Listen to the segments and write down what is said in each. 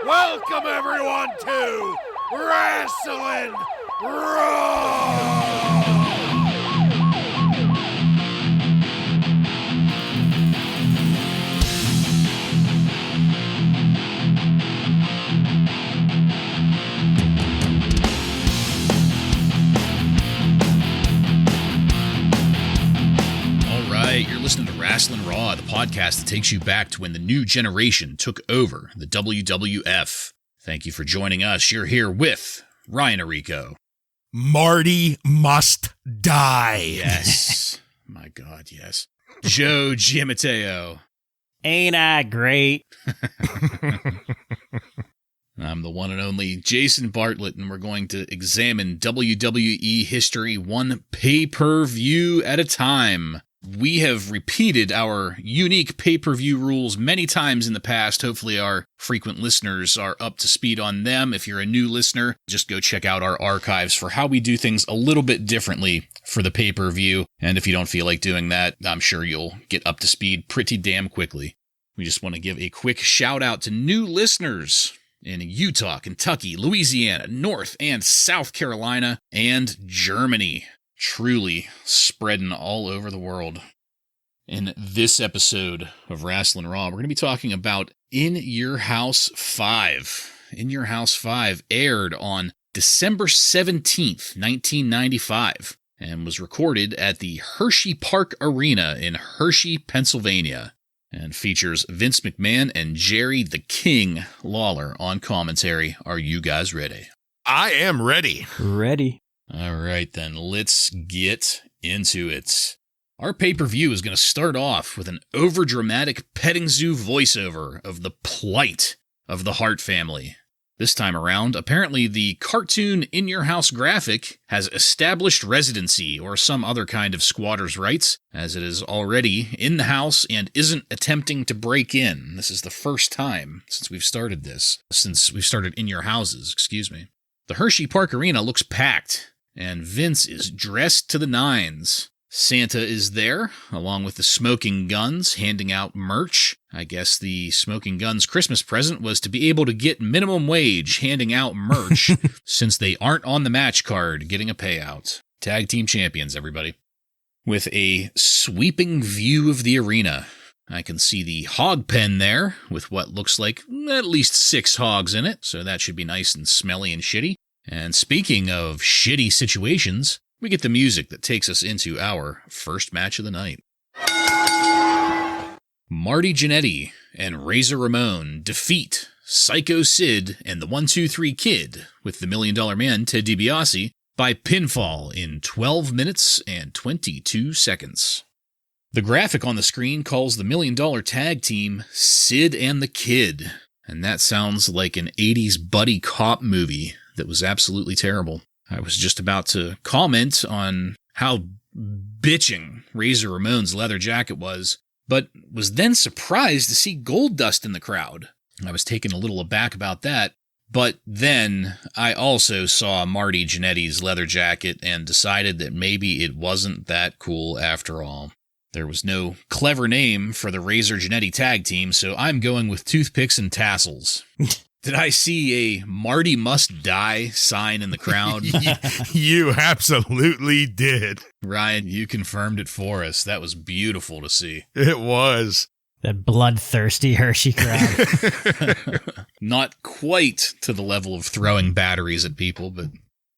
Welcome everyone to Wrasslin Raw! You're listening to Wrasslin Raw, the podcast that takes you back to when the new generation took over the WWF. Thank you for joining us. You're here with Ryan Arico. Marty must die. Yes. My God, yes. Joe Giammatteo. Ain't I great? I'm the one and only Jason Bartlett, and we're going to examine WWE history one pay-per-view at a time. We have repeated our unique pay-per-view rules many times in the past. Hopefully our frequent listeners are up to speed on them. If you're a new listener, just go check out our archives for how we do things a little bit differently for the pay-per-view. And if you don't feel like doing that, I'm sure you'll get up to speed pretty damn quickly. We just want to give a quick shout out to new listeners in Utah, Kentucky, Louisiana, North and South Carolina, and Germany. Truly spreading all over the world. In this episode of Wrasslin Raw, we're going to be talking about In Your House 5. In Your House 5 aired on December 17th, 1995, and was recorded at the Hershey Park Arena in Hershey, Pennsylvania, and features Vince McMahon and Jerry the King Lawler on commentary. Are you guys ready? I am ready. Ready. All right, then, let's get into it. Our pay-per-view is going to start off with an overdramatic petting zoo voiceover of the plight of the Hart family. This time around, apparently the cartoon In Your House graphic has established residency or some other kind of squatter's rights, as it is already in the house and isn't attempting to break in. This is the first time since we've started In Your Houses, The Hershey Park Arena looks packed, and Vince is dressed to the nines. Santa is there, along with the Smoking Guns, handing out merch. I guess the Smoking Guns Christmas present was to be able to get minimum wage handing out merch, since they aren't on the match card getting a payout. Tag team champions, everybody. With a sweeping view of the arena, I can see the hog pen there, with what looks like at least 6 hogs in it, so that should be nice and smelly and shitty. And speaking of shitty situations, we get the music that takes us into our first match of the night. Marty Jannetty and Razor Ramon defeat Psycho Sid and the 1-2-3 Kid with the $1 Million Man Ted DiBiase by pinfall in 12 minutes and 22 seconds. The graphic on the screen calls the $1 Million Tag Team Sid and the Kid, and that sounds like an 80s buddy cop movie that was absolutely terrible. I was just about to comment on how bitching Razor Ramon's leather jacket was, but was then surprised to see Goldust in the crowd. I was taken a little aback about that, but then I also saw Marty Jannetty's leather jacket and decided that maybe it wasn't that cool after all. There was no clever name for the Razor Jannetty tag team, so I'm going with toothpicks and tassels. Did I see a Marty Must Die sign in the crowd? You absolutely did. Ryan, you confirmed it for us. That was beautiful to see. It was. That bloodthirsty Hershey crowd. Not quite to the level of throwing batteries at people, but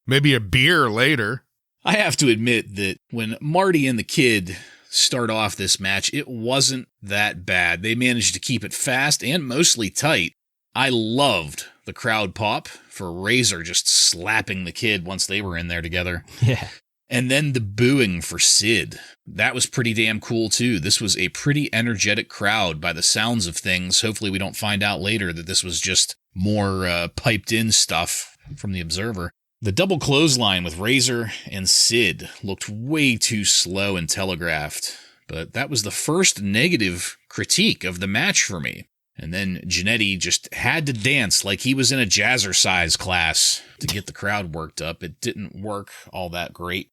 maybe a beer later. I have to admit that when Marty and the Kid start off this match, it wasn't that bad. They managed to keep it fast and mostly tight. I loved the crowd pop for Razor just slapping the Kid once they were in there together. Yeah. And then the booing for Sid. That was pretty damn cool, too. This was a pretty energetic crowd by the sounds of things. Hopefully we don't find out later that this was just more piped-in stuff from the Observer. The double clothesline with Razor and Sid looked way too slow and telegraphed, but that was the first negative critique of the match for me. And then Jannetty just had to dance like he was in a jazzercise class to get the crowd worked up. It didn't work all that great.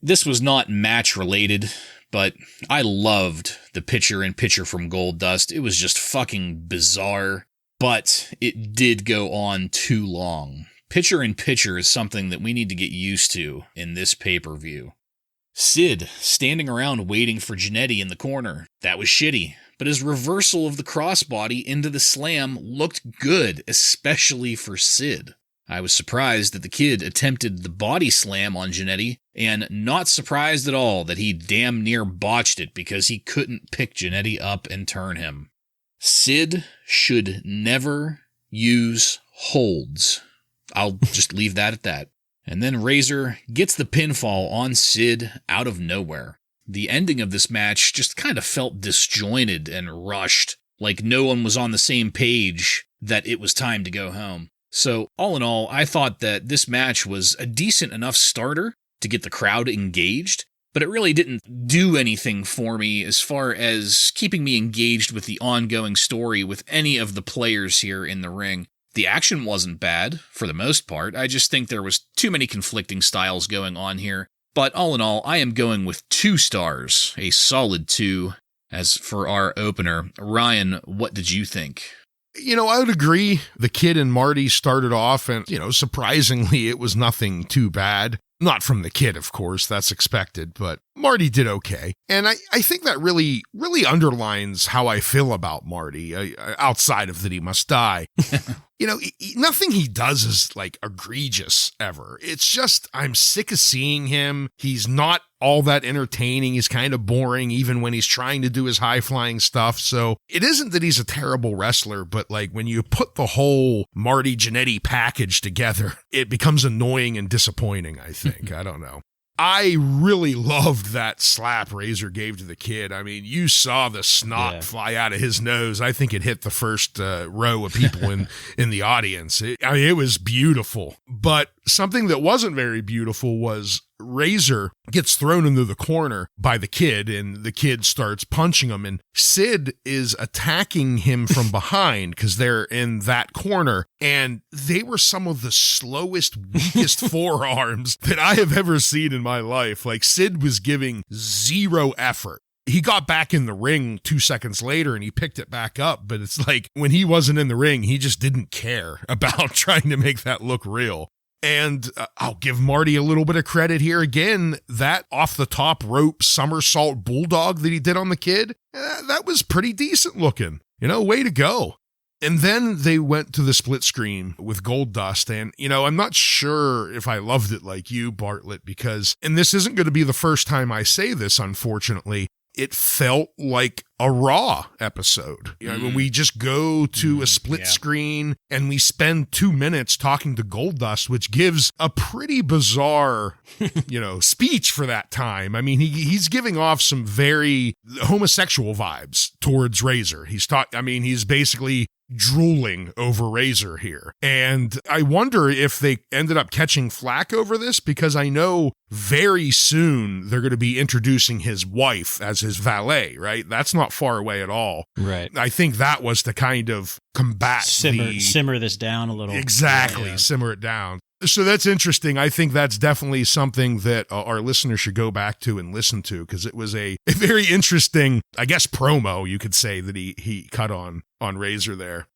This was not match related, but I loved the picture-in-picture from Goldust. It was just fucking bizarre. but it did go on too long. Pitcher in pitcher is something that we need to get used to in this pay-per-view. Sid standing around waiting for Jannetty in the corner. That was shitty, but his reversal of the crossbody into the slam looked good, especially for Sid. I was surprised that the kid attempted the body slam on Jannetty, and not surprised at all that he damn near botched it because he couldn't pick Jannetty up and turn him. Sid should never use holds. I'll just leave that at that. And then Razor gets the pinfall on Sid out of nowhere. The ending of this match just kind of felt disjointed and rushed, like no one was on the same page that it was time to go home. So, all in all, I thought that this match was a decent enough starter to get the crowd engaged, but it really didn't do anything for me as far as keeping me engaged with the ongoing story with any of the players here in the ring. The action wasn't bad, for the most part. I just think there was too many conflicting styles going on here. But all in all, I am going with 2 stars, a solid 2. As for our opener, Ryan, what did you think? I would agree. The kid and Marty started off and, surprisingly, it was nothing too bad. Not from the kid, of course, that's expected, but Marty did okay. And I think that really underlines how I feel about Marty, outside of that he must die. Nothing he does is egregious ever. It's just, I'm sick of seeing him. He's not all that entertaining. He's kind of boring even when he's trying to do his high-flying stuff. So it isn't that he's a terrible wrestler, but when you put the whole Marty Jannetty package together, it becomes annoying and disappointing, I think. I don't know. I really loved that slap Razor gave to the kid. I mean, you saw the snot fly out of his nose. I think it hit the first row of people in the audience. It was beautiful. But something that wasn't very beautiful was Razor gets thrown into the corner by the kid, and the kid starts punching him, and Sid is attacking him from behind because they're in that corner, and they were some of the slowest, weakest forearms that I have ever seen in my life. Sid was giving zero effort. He got back in the ring 2 seconds later and he picked it back up, but it's when he wasn't in the ring, he just didn't care about trying to make that look real. And I'll give Marty a little bit of credit here. Again, that off-the-top rope somersault bulldog that he did on the kid, that was pretty decent looking. Way to go. And then they went to the split screen with Goldust, and, I'm not sure if I loved it like you, Bartlett, because, and this isn't going to be the first time I say this, unfortunately, it felt like a Raw episode. When we just go to a split screen and we spend 2 minutes talking to Goldust, which gives a pretty bizarre, speech for that time. I mean, he's giving off some very homosexual vibes towards Razor. He's basically drooling over Razor here. And I wonder if they ended up catching flack over this, because I know very soon they're going to be introducing his wife as his valet, right? That's not far away at all. Right. I think that was to kind of combat simmer this down a little. Exactly. Simmer it down. So that's interesting. I think that's definitely something that our listeners should go back to and listen to, because it was a very interesting, I guess, promo, you could say, that he cut on Razor there.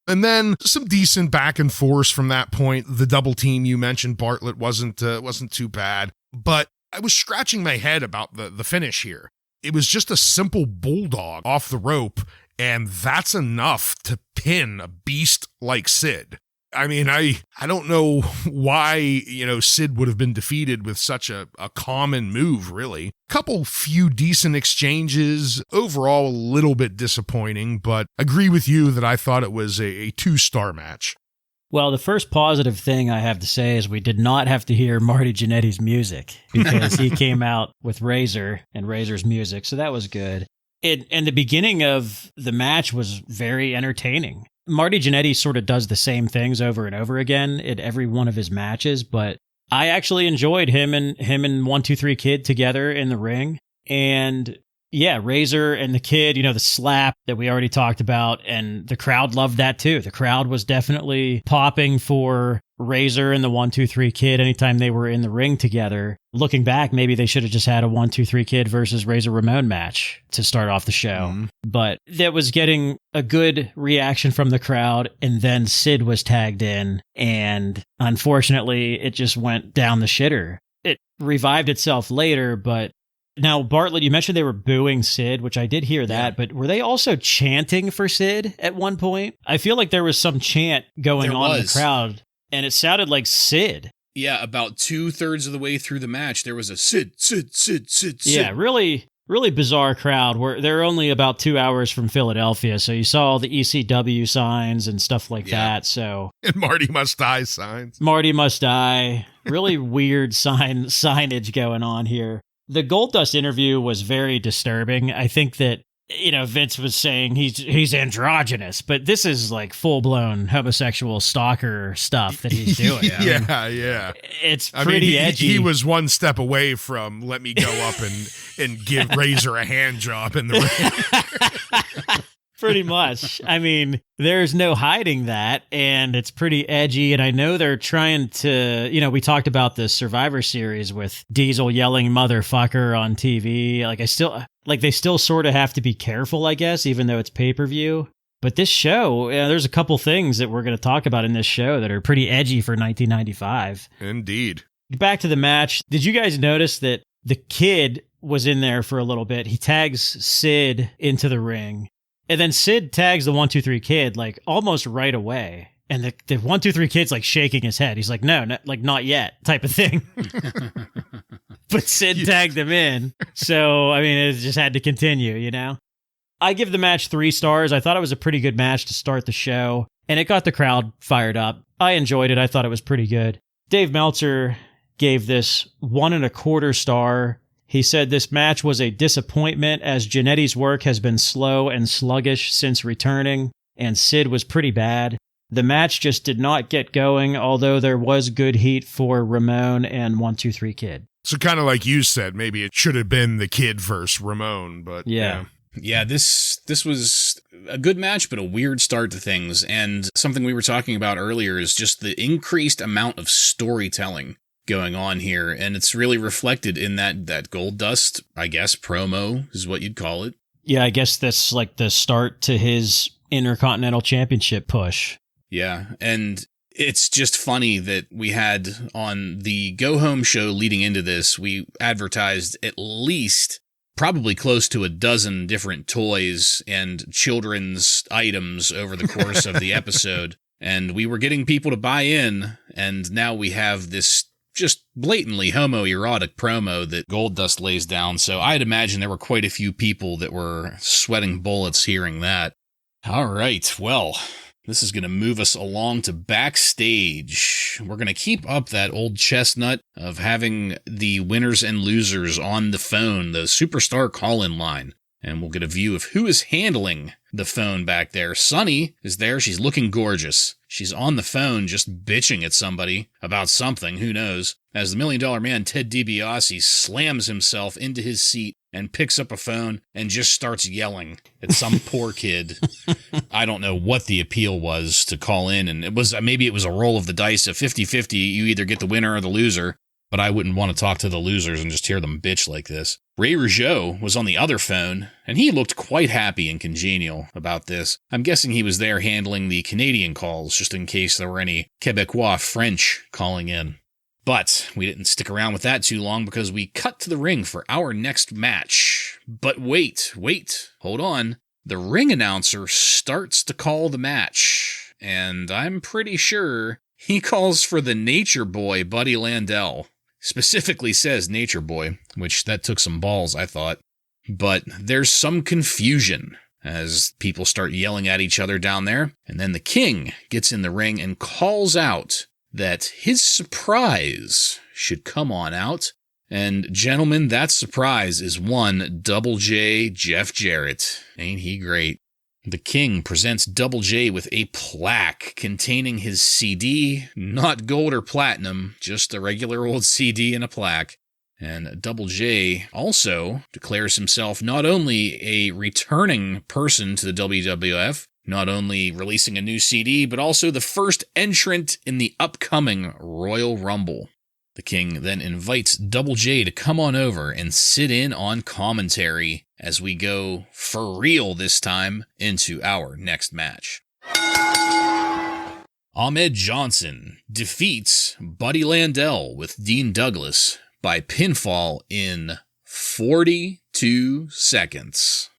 And then some decent back and forth from that point. The double team you mentioned, Bartlett, wasn't too bad. But I was scratching my head about the finish here. It was just a simple bulldog off the rope, and that's enough to pin a beast like Sid. I mean, I don't know why, Sid would have been defeated with such a common move, really. Few decent exchanges, overall a little bit disappointing, but agree with you that I thought it was a 2-star match. Well, the first positive thing I have to say is we did not have to hear Marty Jannetty's music, because he came out with Razor and Razor's music, so that was good. And the beginning of the match was very entertaining. Marty Jannetty sort of does the same things over and over again in every one of his matches, but I actually enjoyed him and 1-2-3 Kid together in the ring. And yeah, Razor and the Kid, the slap that we already talked about, and the crowd loved that too. The crowd was definitely popping for Razor and the 1-2-3 Kid anytime they were in the ring together. Looking back, maybe they should have just had a 1-2-3 Kid versus Razor Ramon match to start off the show. Mm-hmm. But that was getting a good reaction from the crowd, and then Sid was tagged in, and unfortunately, it just went down the shitter. It revived itself later, but now, Bartlett, you mentioned they were booing Sid, which I did hear that, but were they also chanting for Sid at one point? I feel like there was some chant going on in the crowd, and it sounded like Sid. Yeah, about 2/3 of the way through the match, there was a Sid, Sid, Sid, Sid, Sid. Yeah, really bizarre crowd. They're only about 2 hours from Philadelphia, so you saw all the ECW signs and stuff like that. So and Marty Must Die signs. Marty Must Die. Really weird signage going on here. The Goldust interview was very disturbing. I think that, Vince was saying he's androgynous, but this is like full-blown homosexual stalker stuff that he's doing. Yeah. It's pretty edgy. He was one step away from let me go up and give Razor a hand job in the ring. Pretty much. I mean, there's no hiding that, and it's pretty edgy, and I know they're trying to, we talked about the Survivor Series with Diesel yelling motherfucker on TV. They still sort of have to be careful, I guess, even though it's pay-per-view. But this show, there's a couple things that we're going to talk about in this show that are pretty edgy for 1995. Indeed. Back to the match. Did you guys notice that the Kid was in there for a little bit? He tags Sid into the ring. And then Sid tags the 1-2-3 Kid like almost right away. And the 1-2-3 Kid's like shaking his head. He's like, no, not yet type of thing. But Sid tagged him in. So, I mean, it just had to continue, I give the match 3 stars. I thought it was a pretty good match to start the show. And it got the crowd fired up. I enjoyed it. I thought it was pretty good. Dave Meltzer gave this 1.25 star. He said this match was a disappointment as Jannetty's work has been slow and sluggish since returning, and Sid was pretty bad. The match just did not get going, although there was good heat for Ramon and 1-2-3 Kid. So kind of like you said, maybe it should have been the Kid versus Ramon, but yeah. Yeah, this was a good match, but a weird start to things, and something we were talking about earlier is just the increased amount of storytelling going on here, and it's really reflected in that Goldust, I guess, promo is what you'd call it. Yeah, I guess that's like the start to his Intercontinental Championship push. Yeah, and it's just funny that we had on the Go Home show leading into this, we advertised at least probably close to a dozen different toys and children's items over the course of the episode, and we were getting people to buy in, and now we have this just blatantly homoerotic promo that Goldust lays down, so I'd imagine there were quite a few people that were sweating bullets hearing that. All right, well, this is going to move us along to backstage. We're going to keep up that old chestnut of having the winners and losers on the phone, the superstar call-in line, and we'll get a view of who is handling the phone back there. Sunny is there. She's looking gorgeous. She's on the phone just bitching at somebody about something, who knows, as the $1 Million Man Ted DiBiase slams himself into his seat and picks up a phone and just starts yelling at some poor kid. I don't know what the appeal was to call in, and maybe it was a roll of the dice, a 50-50, you either get the winner or the loser, but I wouldn't want to talk to the losers and just hear them bitch like this. Ray Rougeau was on the other phone, and he looked quite happy and congenial about this. I'm guessing he was there handling the Canadian calls, just in case there were any Quebecois French calling in. But we didn't stick around with that too long because we cut to the ring for our next match. But wait, hold on. The ring announcer starts to call the match, and I'm pretty sure he calls for the Nature Boy, Buddy Landel. Specifically says Nature Boy, which that took some balls, I thought. But there's some confusion as people start yelling at each other down there, and then the King gets in the ring and calls out that his surprise should come on out. And gentlemen, that surprise is one Double J Jeff Jarrett. Ain't he great? The King presents Double J with a plaque containing his CD, not gold or platinum, just a regular old CD and a plaque. And Double J also declares himself not only a returning person to the WWF, not only releasing a new CD, but also the first entrant in the upcoming Royal Rumble. The King then invites Double J to come on over and sit in on commentary as we go for real this time into our next match. Ahmed Johnson defeats Buddy Landel with Dean Douglas by pinfall in 42 seconds.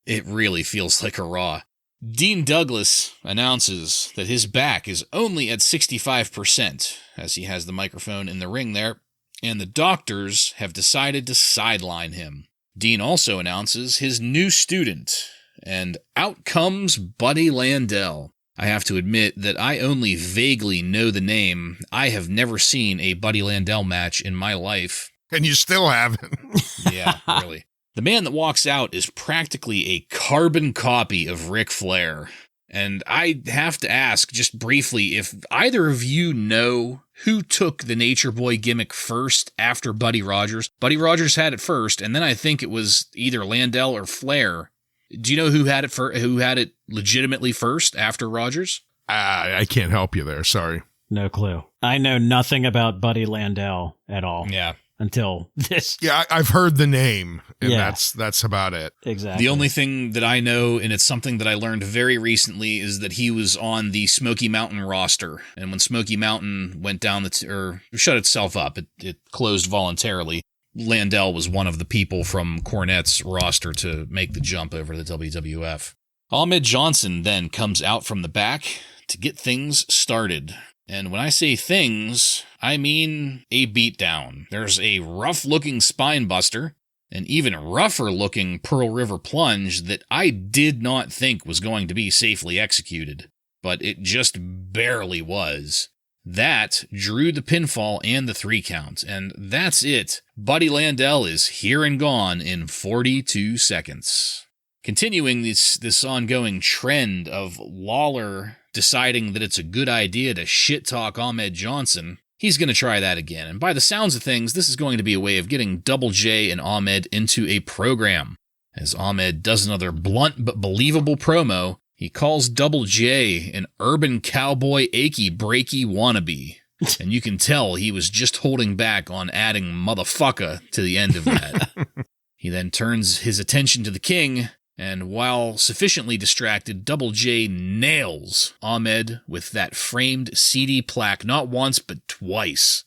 It really feels like a Raw. Dean Douglas announces that his back is only at 65%, as he has the microphone in the ring there, and the doctors have decided to sideline him. Dean also announces his new student, and out comes Buddy Landel. I have to admit that I only vaguely know the name. I have never seen a Buddy Landel match in my life. And you still haven't. Yeah, really. The man that walks out is practically a carbon copy of Ric Flair. And I have to ask, just briefly, if either of you know who took the Nature Boy gimmick first after Buddy Rogers. Buddy Rogers had it first, and then I think it was either Landel or Flair. Do you know who had it legitimately first after Rogers? I can't help you there. Sorry. No clue. I know nothing about Buddy Landel at all. Yeah. Until this. Yeah, I've heard the name, and Yeah. that's about it. Exactly. The only thing that I know, and it's something that I learned very recently, is that he was on the Smoky Mountain roster. And when Smoky Mountain went down or shut itself up, it closed voluntarily. Landel was one of the people from Cornette's roster to make the jump over to the WWF. Ahmed Johnson then comes out from the back to get things started. And when I say things, I mean a beatdown. There's a rough-looking spine buster, an even rougher-looking Pearl River plunge that I did not think was going to be safely executed, but it just barely was. That drew the pinfall and the 3 count, and that's it. Buddy Landel is here and gone in 42 seconds. Continuing this ongoing trend of Lawler deciding that it's a good idea to shit-talk Ahmed Johnson, he's going to try that again. And by the sounds of things, this is going to be a way of getting Double J and Ahmed into a program. As Ahmed does another blunt but believable promo, he calls Double J an urban cowboy achy breaky wannabe. And you can tell he was just holding back on adding motherfucker to the end of that. He then turns his attention to the King, and while sufficiently distracted, Double J nails Ahmed with that framed CD plaque not once but twice.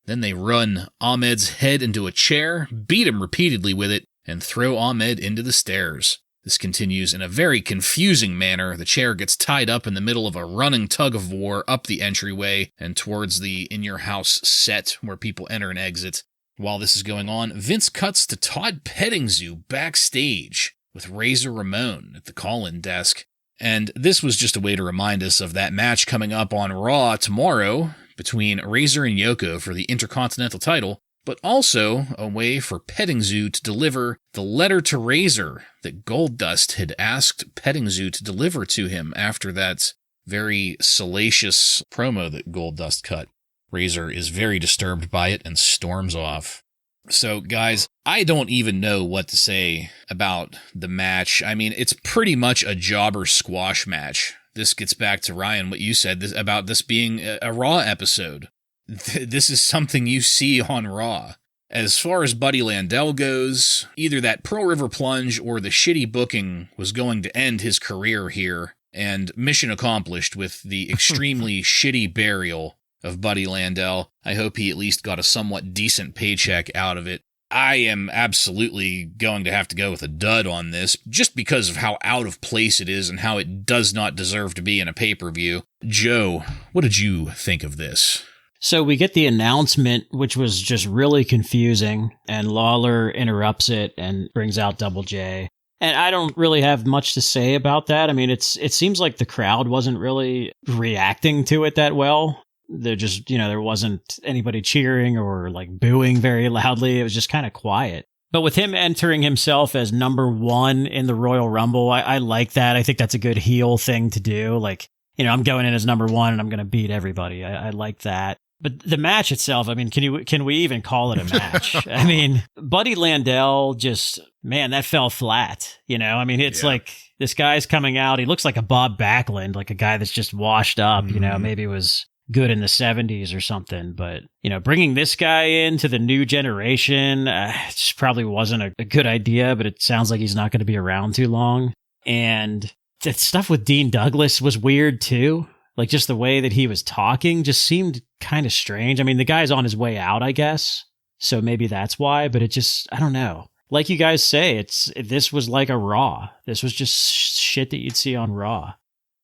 Then they run Ahmed's head into a chair, beat him repeatedly with it, and throw Ahmed into the stairs. This continues in a very confusing manner. The chair gets tied up in the middle of a running tug-of-war up the entryway and towards the in-your-house set where people enter and exit. While this is going on, Vince cuts to Todd Pettingzoo backstage with Razor Ramon at the call-in desk. And this was just a way to remind us of that match coming up on Raw tomorrow between Razor and Yoko for the Intercontinental title, but also a way for Pettingzoo to deliver the letter to Razor that Goldust had asked Pettingzoo to deliver to him after that very salacious promo that Goldust cut. Razor is very disturbed by it and storms off. So, guys, I don't even know what to say about the match. I mean, it's pretty much a jobber squash match. This gets back to, Ryan, what you said about this being a Raw episode. This is something you see on Raw. As far as Buddy Landel goes, either that Pearl River plunge or the shitty booking was going to end his career here, and mission accomplished with the extremely shitty burial of Buddy Landel. I hope he at least got a somewhat decent paycheck out of it. I am absolutely going to have to go with a dud on this, just because of how out of place it is and how it does not deserve to be in a pay-per-view. Joe, what did you think of this? So we get the announcement, which was just really confusing, and Lawler interrupts it and brings out Double J. And I don't really have much to say about that. I mean, it seems like the crowd wasn't really reacting to it that well. They're just, there wasn't anybody cheering or like booing very loudly. It was just kind of quiet. But with him entering himself as number 1 in the Royal Rumble, I like that. I think that's a good heel thing to do. Like, I'm going in as number 1 and I'm going to beat everybody. I like that. But the match itself, I mean, can we even call it a match? I mean, Buddy Landel just, man, that fell flat. I mean, it's like this guy's coming out. He looks like a Bob Backlund, like a guy that's just washed up, maybe was good in the 70s or something. But, bringing this guy into the new generation, just probably wasn't a good idea, but it sounds like he's not going to be around too long. And that stuff with Dean Douglas was weird too. Like just the way that he was talking just seemed kind of strange. I mean, the guy's on his way out, I guess. So maybe that's why, but it just, I don't know. Like you guys say, this was like a Raw. This was just shit that you'd see on Raw.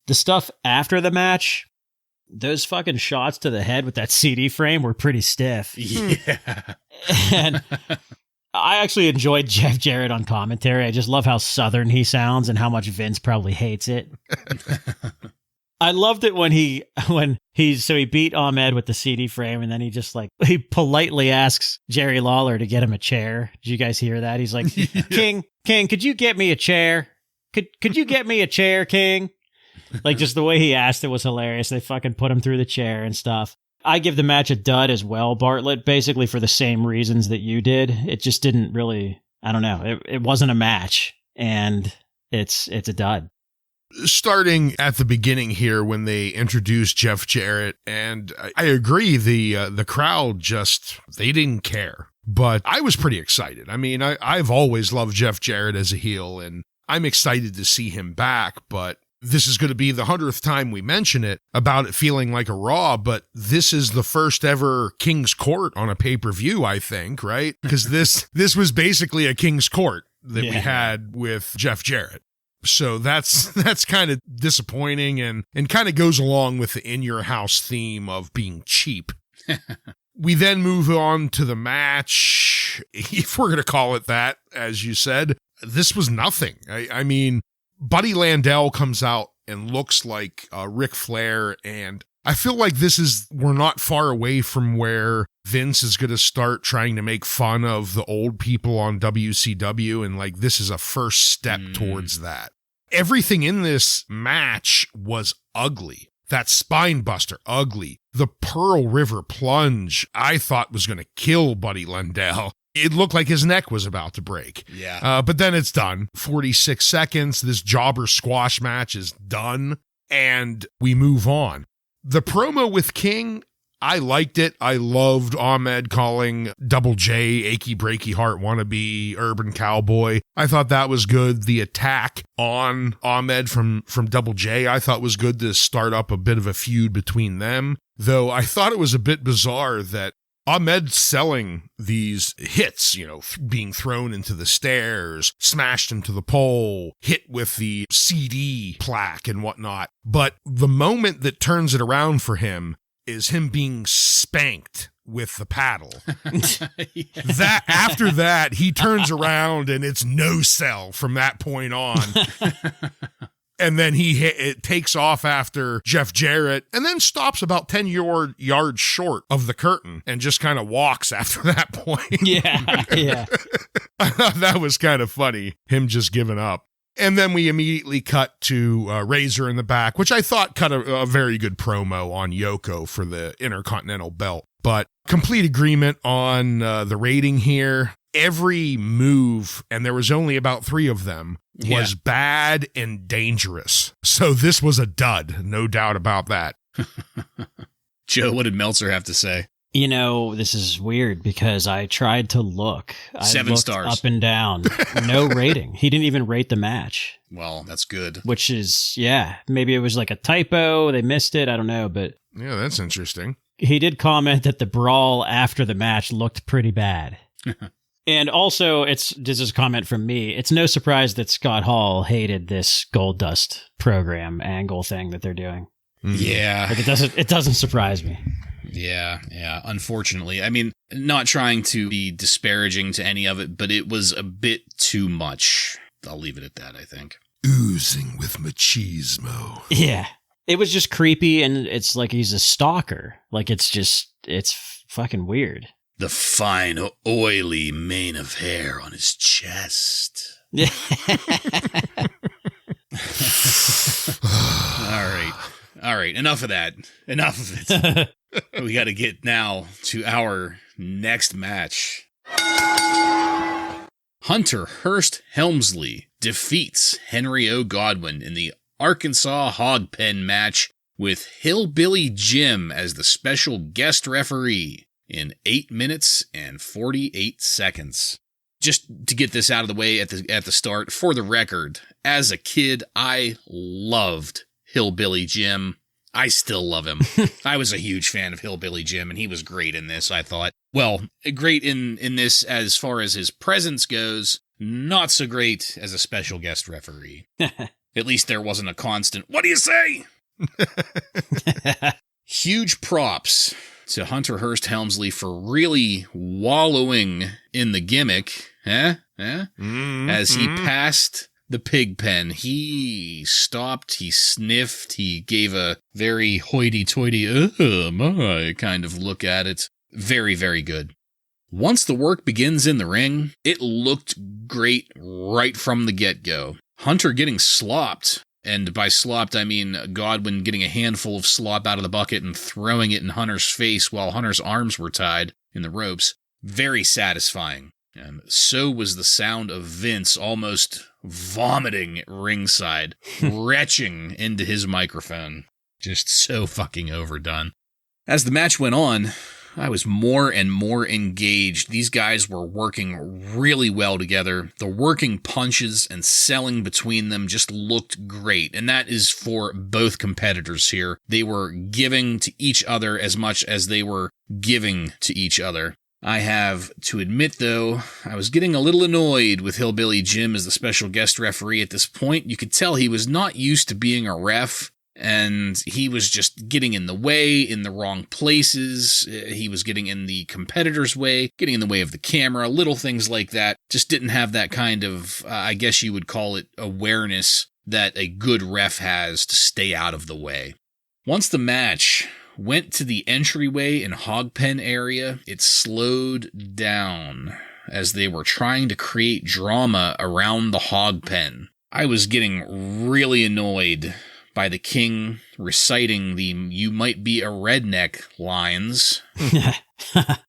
The stuff after the match, those fucking shots to the head with that CD frame were pretty stiff. Yeah. And I actually enjoyed Jeff Jarrett on commentary. I just love how Southern he sounds and how much Vince probably hates it. I loved it when he beat Ahmed with the CD frame, and then he politely asks Jerry Lawler to get him a chair. Did you guys hear that? He's like, King, could you get me a chair? Could you get me a chair, King? Like just the way he asked it was hilarious. They fucking put him through the chair and stuff. I give the match a dud as well, Bartlett, basically for the same reasons that you did. It just didn't really, I don't know. It wasn't a match, and it's a dud. Starting at the beginning here when they introduced Jeff Jarrett, and I agree, the crowd they didn't care. But I was pretty excited. I mean, I've always loved Jeff Jarrett as a heel, and I'm excited to see him back, but this is going to be the 100th time we mention it about it feeling like a Raw, but this is the first ever King's Court on a pay-per-view, I think, right? Because this was basically a King's Court that we had with Jeff Jarrett. So that's kind of disappointing and kind of goes along with the in your house theme of being cheap. We then move on to the match, if we're going to call it that, as you said. This was nothing. I mean, Buddy Landel comes out and looks like Ric Flair, and I feel like we're not far away from where Vince is going to start trying to make fun of the old people on WCW, and like this is a first step towards that. Everything in this match was ugly. That spine buster, ugly. The Pearl River plunge, I thought was going to kill Buddy Landel. It looked like his neck was about to break. Yeah. But then it's done. 46 seconds. This jobber squash match is done. And we move on. The promo with King, I liked it. I loved Ahmed calling Double J, achy breaky heart wannabe, urban cowboy. I thought that was good. The attack on Ahmed from Double J, I thought was good to start up a bit of a feud between them. Though I thought it was a bit bizarre that Ahmed selling these hits, being thrown into the stairs, smashed into the pole, hit with the CD plaque and whatnot. But the moment that turns it around for him is him being spanked with the paddle. That after that, he turns around and it's no sell from that point on. And then it takes off after Jeff Jarrett and then stops about 10 yards short of the curtain and just kind of walks after that point. Yeah. I thought that was kind of funny, him just giving up. And then we immediately cut to Razor in the back, which I thought cut a very good promo on Yoko for the Intercontinental belt. But complete agreement on the rating here. Every move, and there was only about 3 of them, was bad and dangerous. So this was a dud, no doubt about that. Joe, what did Meltzer have to say? This is weird because I tried to look. 7 stars. Up and down. No rating. He didn't even rate the match. Well, that's good. Which is, maybe it was like a typo. They missed it. I don't know, but... Yeah, that's interesting. He did comment that the brawl after the match looked pretty bad. And also, this is a comment from me. It's no surprise that Scott Hall hated this Gold Dust program angle thing that they're doing. Yeah. Like it doesn't surprise me. Yeah. Unfortunately. I mean, not trying to be disparaging to any of it, but it was a bit too much. I'll leave it at that, I think. Oozing with machismo. Yeah. It was just creepy, and it's like he's a stalker. Like it's fucking weird. The fine, oily mane of hair on his chest. All right. Enough of that. Enough of it. We got to get now to our next match. Hunter Hearst Helmsley defeats Henry Godwin in the Arkansas Hog Pen match with Hillbilly Jim as the special guest referee in 8 minutes and 48 seconds. Just to get this out of the way at the start, for the record, as a kid, I loved Hillbilly Jim. I still love him. I was a huge fan of Hillbilly Jim, and he was great in this, I thought. Well, great in this as far as his presence goes, not so great as a special guest referee. At least there wasn't a constant, "What do you say?" Huge props to Hunter Hearst Helmsley for really wallowing in the gimmick, as he passed the pig pen. He stopped, he sniffed, he gave a very hoity-toity, "Oh my," kind of look at it. Very, very good. Once the work begins in the ring, it looked great right from the get-go. Hunter getting slopped, and by slopped I mean Godwin getting a handful of slop out of the bucket and throwing it in Hunter's face while Hunter's arms were tied in the ropes. Very satisfying. And so was the sound of Vince almost vomiting at ringside, retching into his microphone. Just so fucking overdone. As the match went on, I was more and more engaged. These guys were working really well together. The working punches and selling between them just looked great, and that is for both competitors here. They were giving to each other as much as they were giving to each other. I have to admit, though, I was getting a little annoyed with Hillbilly Jim as the special guest referee at this point. You could tell he was not used to being a ref, and he was just getting in the way in the wrong places. He was getting in the competitor's way, getting in the way of the camera, little things like that. Just didn't have that kind of, I guess you would call it, awareness that a good ref has to stay out of the way. Once the match went to the entryway and hog pen area, it slowed down as they were trying to create drama around the hog pen. I was getting really annoyed by the King reciting the "you might be a redneck" lines.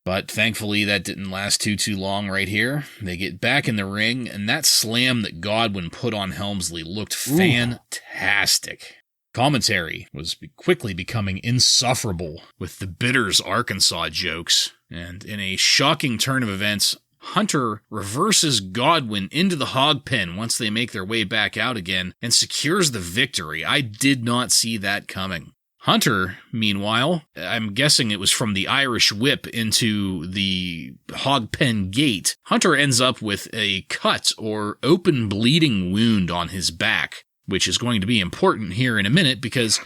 But thankfully that didn't last too long right here. They get back in the ring, and that slam that Godwin put on Helmsley looked fantastic. Commentary was quickly becoming insufferable with the Bitters Arkansas jokes, and in a shocking turn of events, Hunter reverses Godwin into the hog pen once they make their way back out again and secures the victory. I did not see that coming. Hunter, meanwhile, I'm guessing it was from the Irish whip into the hog pen gate, Hunter ends up with a cut or open bleeding wound on his back, which is going to be important here in a minute because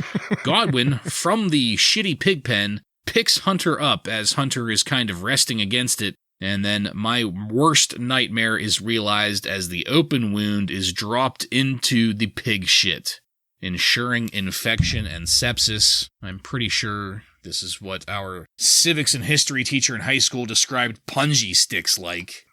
Godwin, from the shitty pig pen, picks Hunter up as Hunter is kind of resting against it, and then my worst nightmare is realized as the open wound is dropped into the pig shit, ensuring infection and sepsis. I'm pretty sure this is what our civics and history teacher in high school described punji sticks like,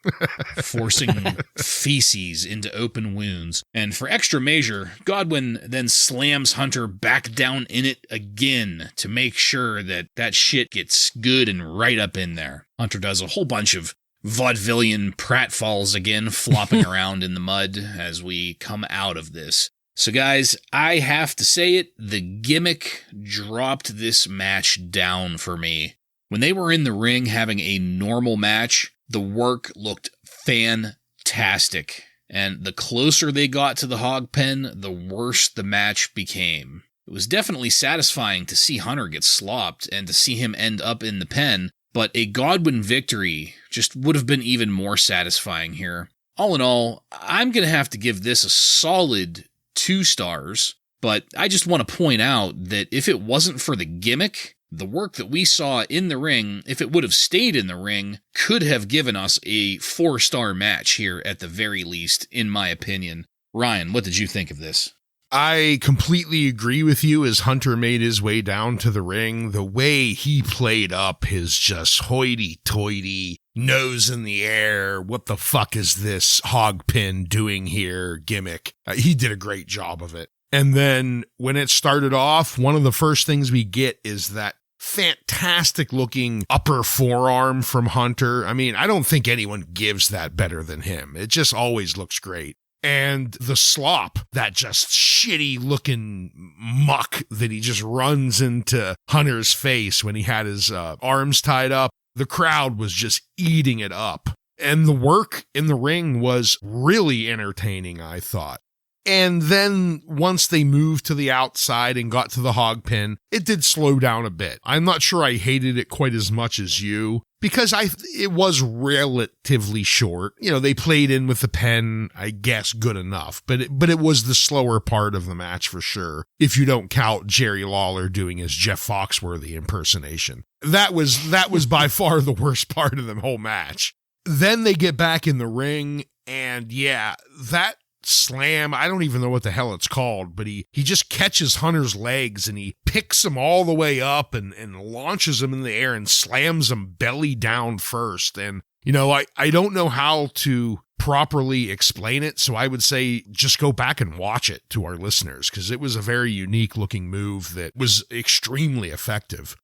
forcing feces into open wounds. And for extra measure, Godwin then slams Hunter back down in it again to make sure that that shit gets good and right up in there. Hunter does a whole bunch of vaudevillian pratfalls again, flopping around in the mud as we come out of this. So guys, I have to say it, the gimmick dropped this match down for me. When they were in the ring having a normal match, the work looked fantastic. And the closer they got to the hog pen, the worse the match became. It was definitely satisfying to see Hunter get slopped and to see him end up in the pen, but a Godwin victory just would have been even more satisfying here. All in all, I'm going to have to give this a solid 2 stars, but I just want to point out that if it wasn't for the gimmick, the work that we saw in the ring, if it would have stayed in the ring, could have given us a 4-star match here at the very least, in my opinion. Ryan, what did you think of this? I completely agree with you as Hunter made his way down to the ring. The way he played up his just hoity-toity, nose in the air, what the fuck is this hog pin doing here gimmick. He did a great job of it. And then when it started off, one of the first things we get is that fantastic looking upper forearm from Hunter. I mean, I don't think anyone gives that better than him. It just always looks great. And the slop, that just shitty looking muck that he just runs into Hunter's face when he had his arms tied up. The crowd was just eating it up. And the work in the ring was really entertaining, I thought. And then once they moved to the outside and got to the hog pin, it did slow down a bit. I'm not sure I hated it quite as much as you, because it was relatively short. You know, they played in with the pen, I guess, good enough. But it was the slower part of the match for sure, if you don't count Jerry Lawler doing his Jeff Foxworthy impersonation. That was by far the worst part of the whole match. Then they get back in the ring, and yeah, that slam, I don't even know what the hell it's called, but he just catches Hunter's legs and he picks him all the way up and launches him in the air and slams him belly down first. And, you know, I don't know how to properly explain it, so I would say just go back and watch it to our listeners, because it was a very unique looking move that was extremely effective.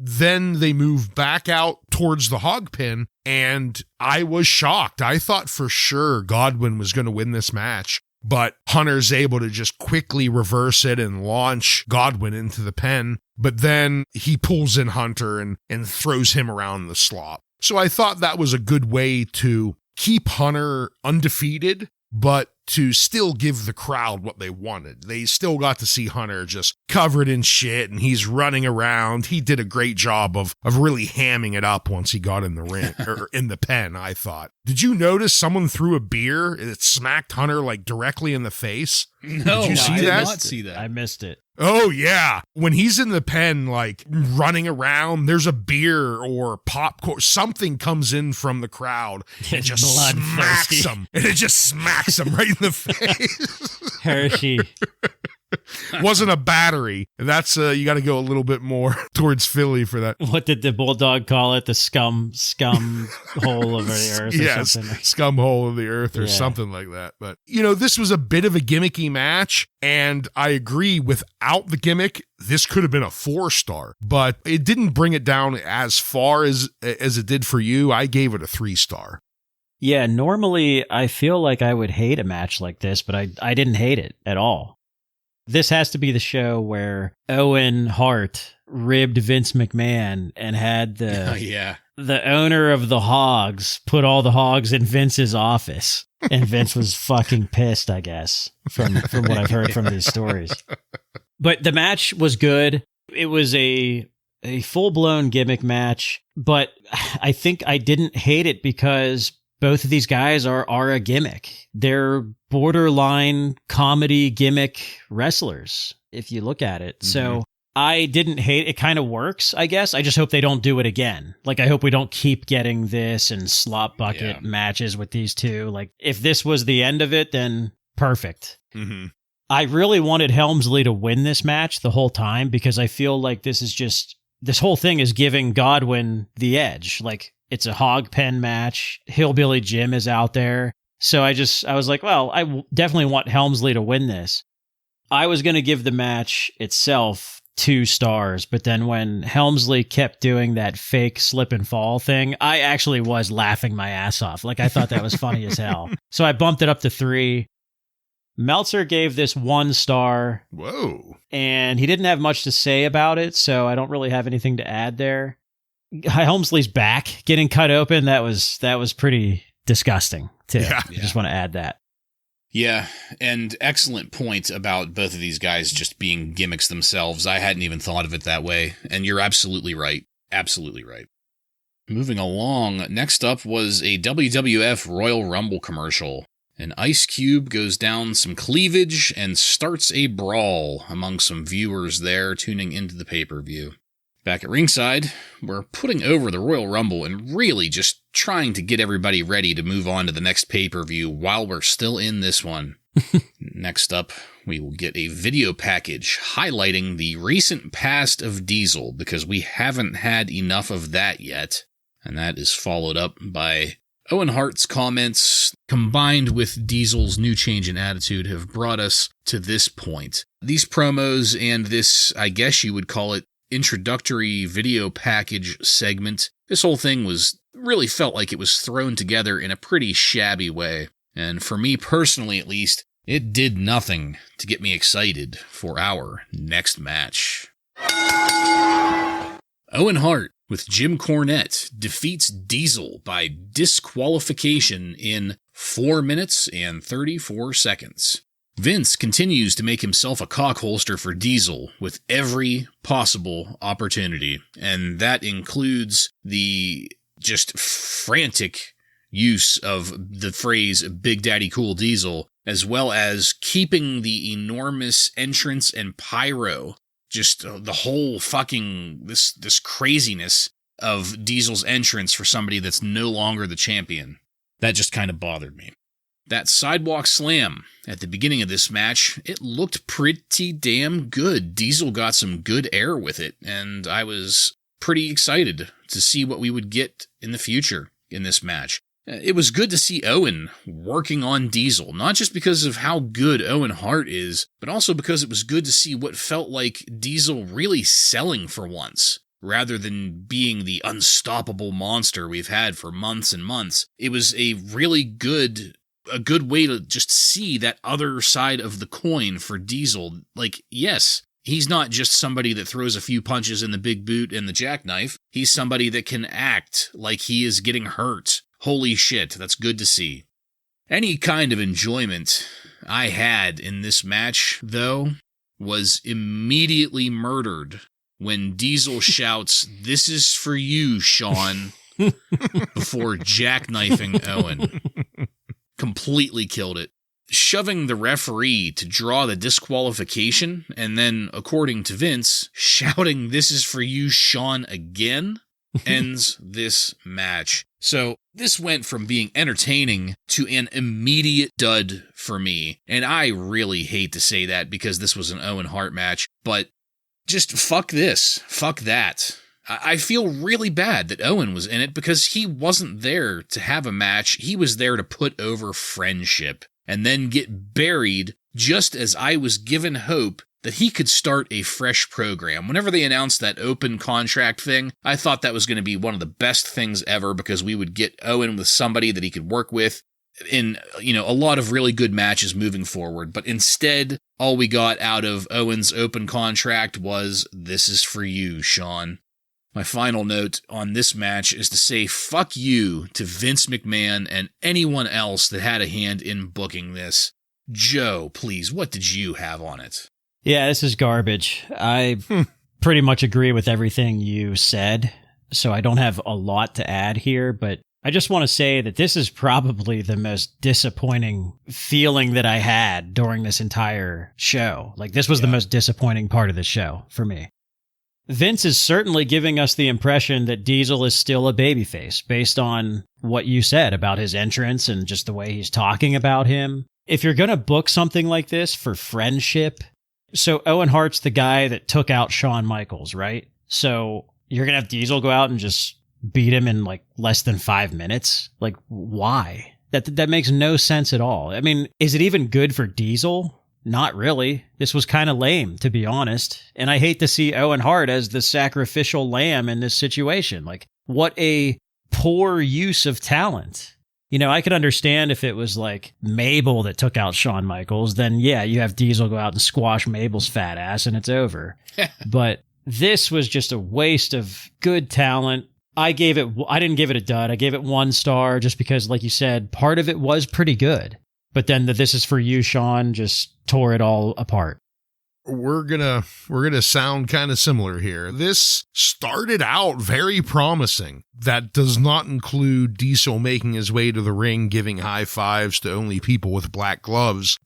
Then they move back out towards the hog pin, and I was shocked. I thought for sure Godwin was going to win this match, but Hunter's able to just quickly reverse it and launch Godwin into the pen. But then he pulls in Hunter and throws him around the slop. So I thought that was a good way to keep Hunter undefeated, but to still give the crowd what they wanted. They still got to see Hunter just covered in shit, and he's running around. He did a great job of really hamming it up once he got in the ring, or in the pen, I thought. Did you notice someone threw a beer and it smacked Hunter like directly in the face? No, did you see I that? did not see that. I missed it. Oh, yeah. When he's in the pen, like, running around, there's a beer or popcorn. Something comes in from the crowd and just smacks him. And it just smacks him right in the face. Hershey. Wasn't a battery. That's, you got to go a little bit more towards Philly for that. What did the Bulldog call it? The scum hole of the earth or yes, something? Scum hole of the earth or Yeah. something like that. But, you know, this was a bit of a gimmicky match, and I agree, without the gimmick, this could have been a 4-star, but it didn't bring it down as far as it did for you. I gave it a 3-star. Yeah, normally I feel like I would hate a match like this, but I didn't hate it at all. This has to be the show where Owen Hart ribbed Vince McMahon and had the owner of the hogs put all the hogs in Vince's office. And Vince was fucking pissed, I guess, from what I've heard from these stories. But the match was good. It was a full-blown gimmick match, but I think I didn't hate it because both of these guys are a gimmick. They're borderline comedy gimmick wrestlers, if you look at it. Mm-hmm. So I didn't hate it. It kind of works, I guess. I just hope they don't do it again. Like, I hope we don't keep getting this and slop bucket matches with these two. Like, if this was the end of it, then perfect. Mm-hmm. I really wanted Helmsley to win this match the whole time, because I feel like this whole thing is giving Godwin the edge. Like, it's a hog pen match. Hillbilly Jim is out there. So I was like, well, I definitely want Helmsley to win this. I was going to give the match itself 2 stars, but then when Helmsley kept doing that fake slip and fall thing, I actually was laughing my ass off. Like, I thought that was funny as hell. So I bumped it up to 3. Meltzer gave this 1 star. Whoa. And he didn't have much to say about it, so I don't really have anything to add there. Helmsley's back getting cut open, that was pretty disgusting too. Yeah. I just want to add that. Yeah, and excellent point about both of these guys just being gimmicks themselves. I hadn't even thought of it that way, and you're absolutely right. Absolutely right. Moving along, next up was a WWF Royal Rumble commercial. An Ice Cube goes down some cleavage and starts a brawl among some viewers there tuning into the pay-per-view. Back at ringside, we're putting over the Royal Rumble and really just trying to get everybody ready to move on to the next pay-per-view while we're still in this one. Next up, we will get a video package highlighting the recent past of Diesel, because we haven't had enough of that yet. And that is followed up by Owen Hart's comments, combined with Diesel's new change in attitude, have brought us to this point. These promos and this, I guess you would call it, introductory video package segment, this whole thing really felt like it was thrown together in a pretty shabby way. And for me personally, at least, it did nothing to get me excited for our next match. Owen Hart with Jim Cornette defeats Diesel by disqualification in 4 minutes and 34 seconds. Vince continues to make himself a cockholster for Diesel with every possible opportunity, and that includes the just frantic use of the phrase Big Daddy Cool Diesel, as well as keeping the enormous entrance and pyro, just the whole fucking, this craziness of Diesel's entrance for somebody that's no longer the champion. That just kind of bothered me. That sidewalk slam at the beginning of this match, it looked pretty damn good. Diesel got some good air with it, and I was pretty excited to see what we would get in the future in this match. It was good to see Owen working on Diesel, not just because of how good Owen Hart is, but also because it was good to see what felt like Diesel really selling for once, rather than being the unstoppable monster we've had for months and months. It was a good way to just see that other side of the coin for Diesel. Like, yes, he's not just somebody that throws a few punches in the big boot and the jackknife. He's somebody that can act like he is getting hurt. Holy shit, that's good to see. Any kind of enjoyment I had in this match, though, was immediately murdered when Diesel shouts, "This is for you, Sean," before jackknifing Owen. Completely killed it. Shoving the referee to draw the disqualification, and then, according to Vince, shouting, "This is for you, Sean," again, ends this match. So this went from being entertaining to an immediate dud for me. And I really hate to say that because this was an Owen Hart match, but just fuck this. Fuck that. I feel really bad that Owen was in it because he wasn't there to have a match. He was there to put over friendship and then get buried just as I was given hope that he could start a fresh program. Whenever they announced that open contract thing, I thought that was going to be one of the best things ever because we would get Owen with somebody that he could work with in, a lot of really good matches moving forward. But instead, all we got out of Owen's open contract was, "This is for you, Sean." My final note on this match is to say fuck you to Vince McMahon and anyone else that had a hand in booking this. Joe, please, what did you have on it? Yeah, this is garbage. I pretty much agree with everything you said, so I don't have a lot to add here, but I just want to say that this is probably the most disappointing feeling that I had during this entire show. Like, this was the most disappointing part of the show for me. Vince is certainly giving us the impression that Diesel is still a babyface based on what you said about his entrance and just the way he's talking about him. If you're going to book something like this for friendship, so Owen Hart's the guy that took out Shawn Michaels, right? So you're going to have Diesel go out and just beat him in like less than 5 minutes? Like, why? That makes no sense at all. I mean, is it even good for Diesel? Not really. This was kind of lame, to be honest. And I hate to see Owen Hart as the sacrificial lamb in this situation. Like, what a poor use of talent. I could understand if it was like Mabel that took out Shawn Michaels, then yeah, you have Diesel go out and squash Mabel's fat ass and it's over. But this was just a waste of good talent. I didn't give it a dud. I gave it 1 star just because, like you said, part of it was pretty good. But then the "This is for you, Sean" just tore it all apart. We're gonna sound kind of similar here. This started out very promising. That does not include Diesel making his way to the ring, giving high fives to only people with black gloves.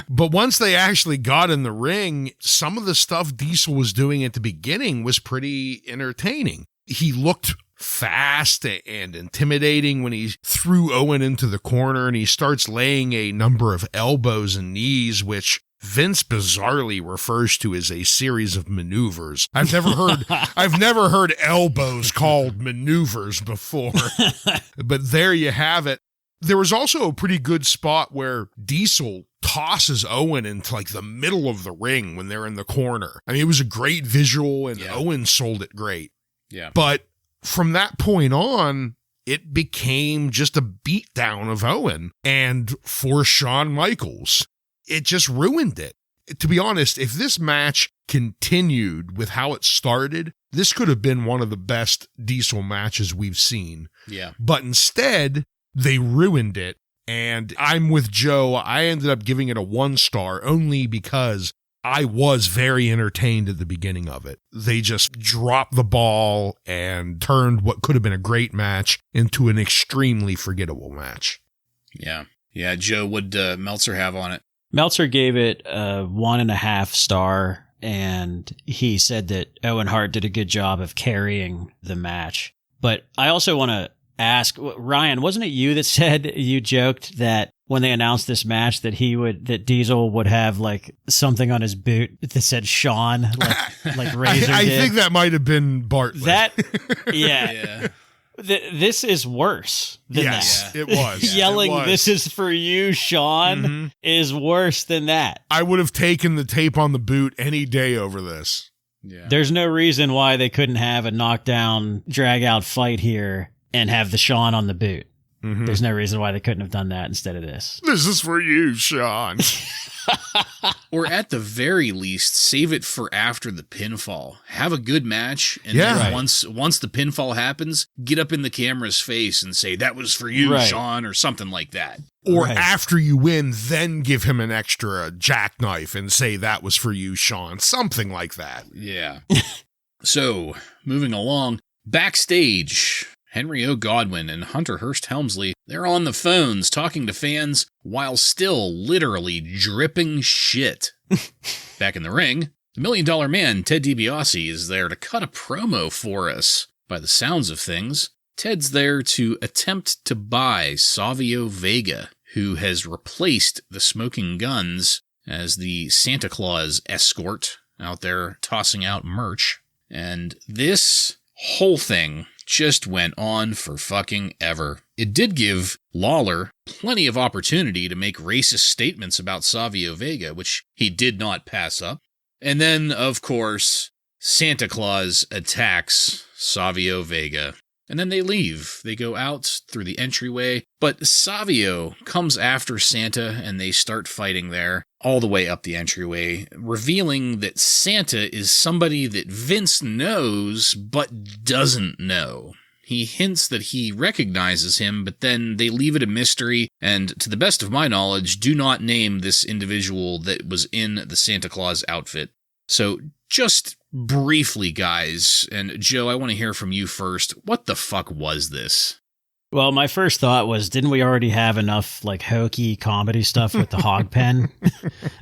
But once they actually got in the ring, some of the stuff Diesel was doing at the beginning was pretty entertaining. He looked fast and intimidating when he threw Owen into the corner, and he starts laying a number of elbows and knees, which Vince bizarrely refers to as a series of maneuvers. I've never heard elbows called maneuvers before. But there you have it. There was also a pretty good spot where Diesel tosses Owen into like the middle of the ring when they're in the corner. I mean, it was a great visual, and Owen sold it great. Yeah. But from that point on, it became just a beatdown of Owen and for Shawn Michaels. It just ruined it. To be honest, if this match continued with how it started, this could have been one of the best Diesel matches we've seen. Yeah. But instead, they ruined it. And I'm with Joe. I ended up giving it a 1 star only because I was very entertained at the beginning of it. They just dropped the ball and turned what could have been a great match into an extremely forgettable match. Yeah. Yeah, Joe, what'd Meltzer have on it? Meltzer gave it a 1.5 star, and he said that Owen Hart did a good job of carrying the match. But I also want to ask, Ryan, wasn't it you that said, you joked that when they announced this match that that Diesel would have like something on his boot that said Sean, like Razor I did? think that might have been Bartlett. Yeah. This is worse than that. It was. Yelling, it was. "This is for you, Sean," is worse than that. I would have taken the tape on the boot any day over this. Yeah. There's no reason why they couldn't have a knockdown, drag-out fight here and have the Sean on the boot. Mm-hmm. There's no reason why they couldn't have done that instead of this. This is for you, Sean. Or at the very least, save it for after the pinfall. Have a good match, and then once the pinfall happens, get up in the camera's face and say, "That was for you, Sean," or something like that. Or after you win, then give him an extra jackknife and say, "That was for you, Sean." Something like that. Yeah. So, moving along, backstage, Henry Godwin and Hunter Hearst Helmsley, they're on the phones talking to fans while still literally dripping shit. Back in the ring, the $1 Million Man, Ted DiBiase, is there to cut a promo for us. By the sounds of things, Ted's there to attempt to buy Savio Vega, who has replaced the Smoking Guns as the Santa Claus escort out there tossing out merch. And this whole thing just went on for fucking ever. It did give Lawler plenty of opportunity to make racist statements about Savio Vega, which he did not pass up. And then, of course, Santa Claus attacks Savio Vega. And then they leave. They go out through the entryway. But Savio comes after Santa, and they start fighting there all the way up the entryway, revealing that Santa is somebody that Vince knows but doesn't know. He hints that he recognizes him, but then they leave it a mystery, and to the best of my knowledge, do not name this individual that was in the Santa Claus outfit. So just briefly, guys, and Joe, I want to hear from you first. What the fuck was this? Well, my first thought was, didn't we already have enough like hokey comedy stuff with the hog pen,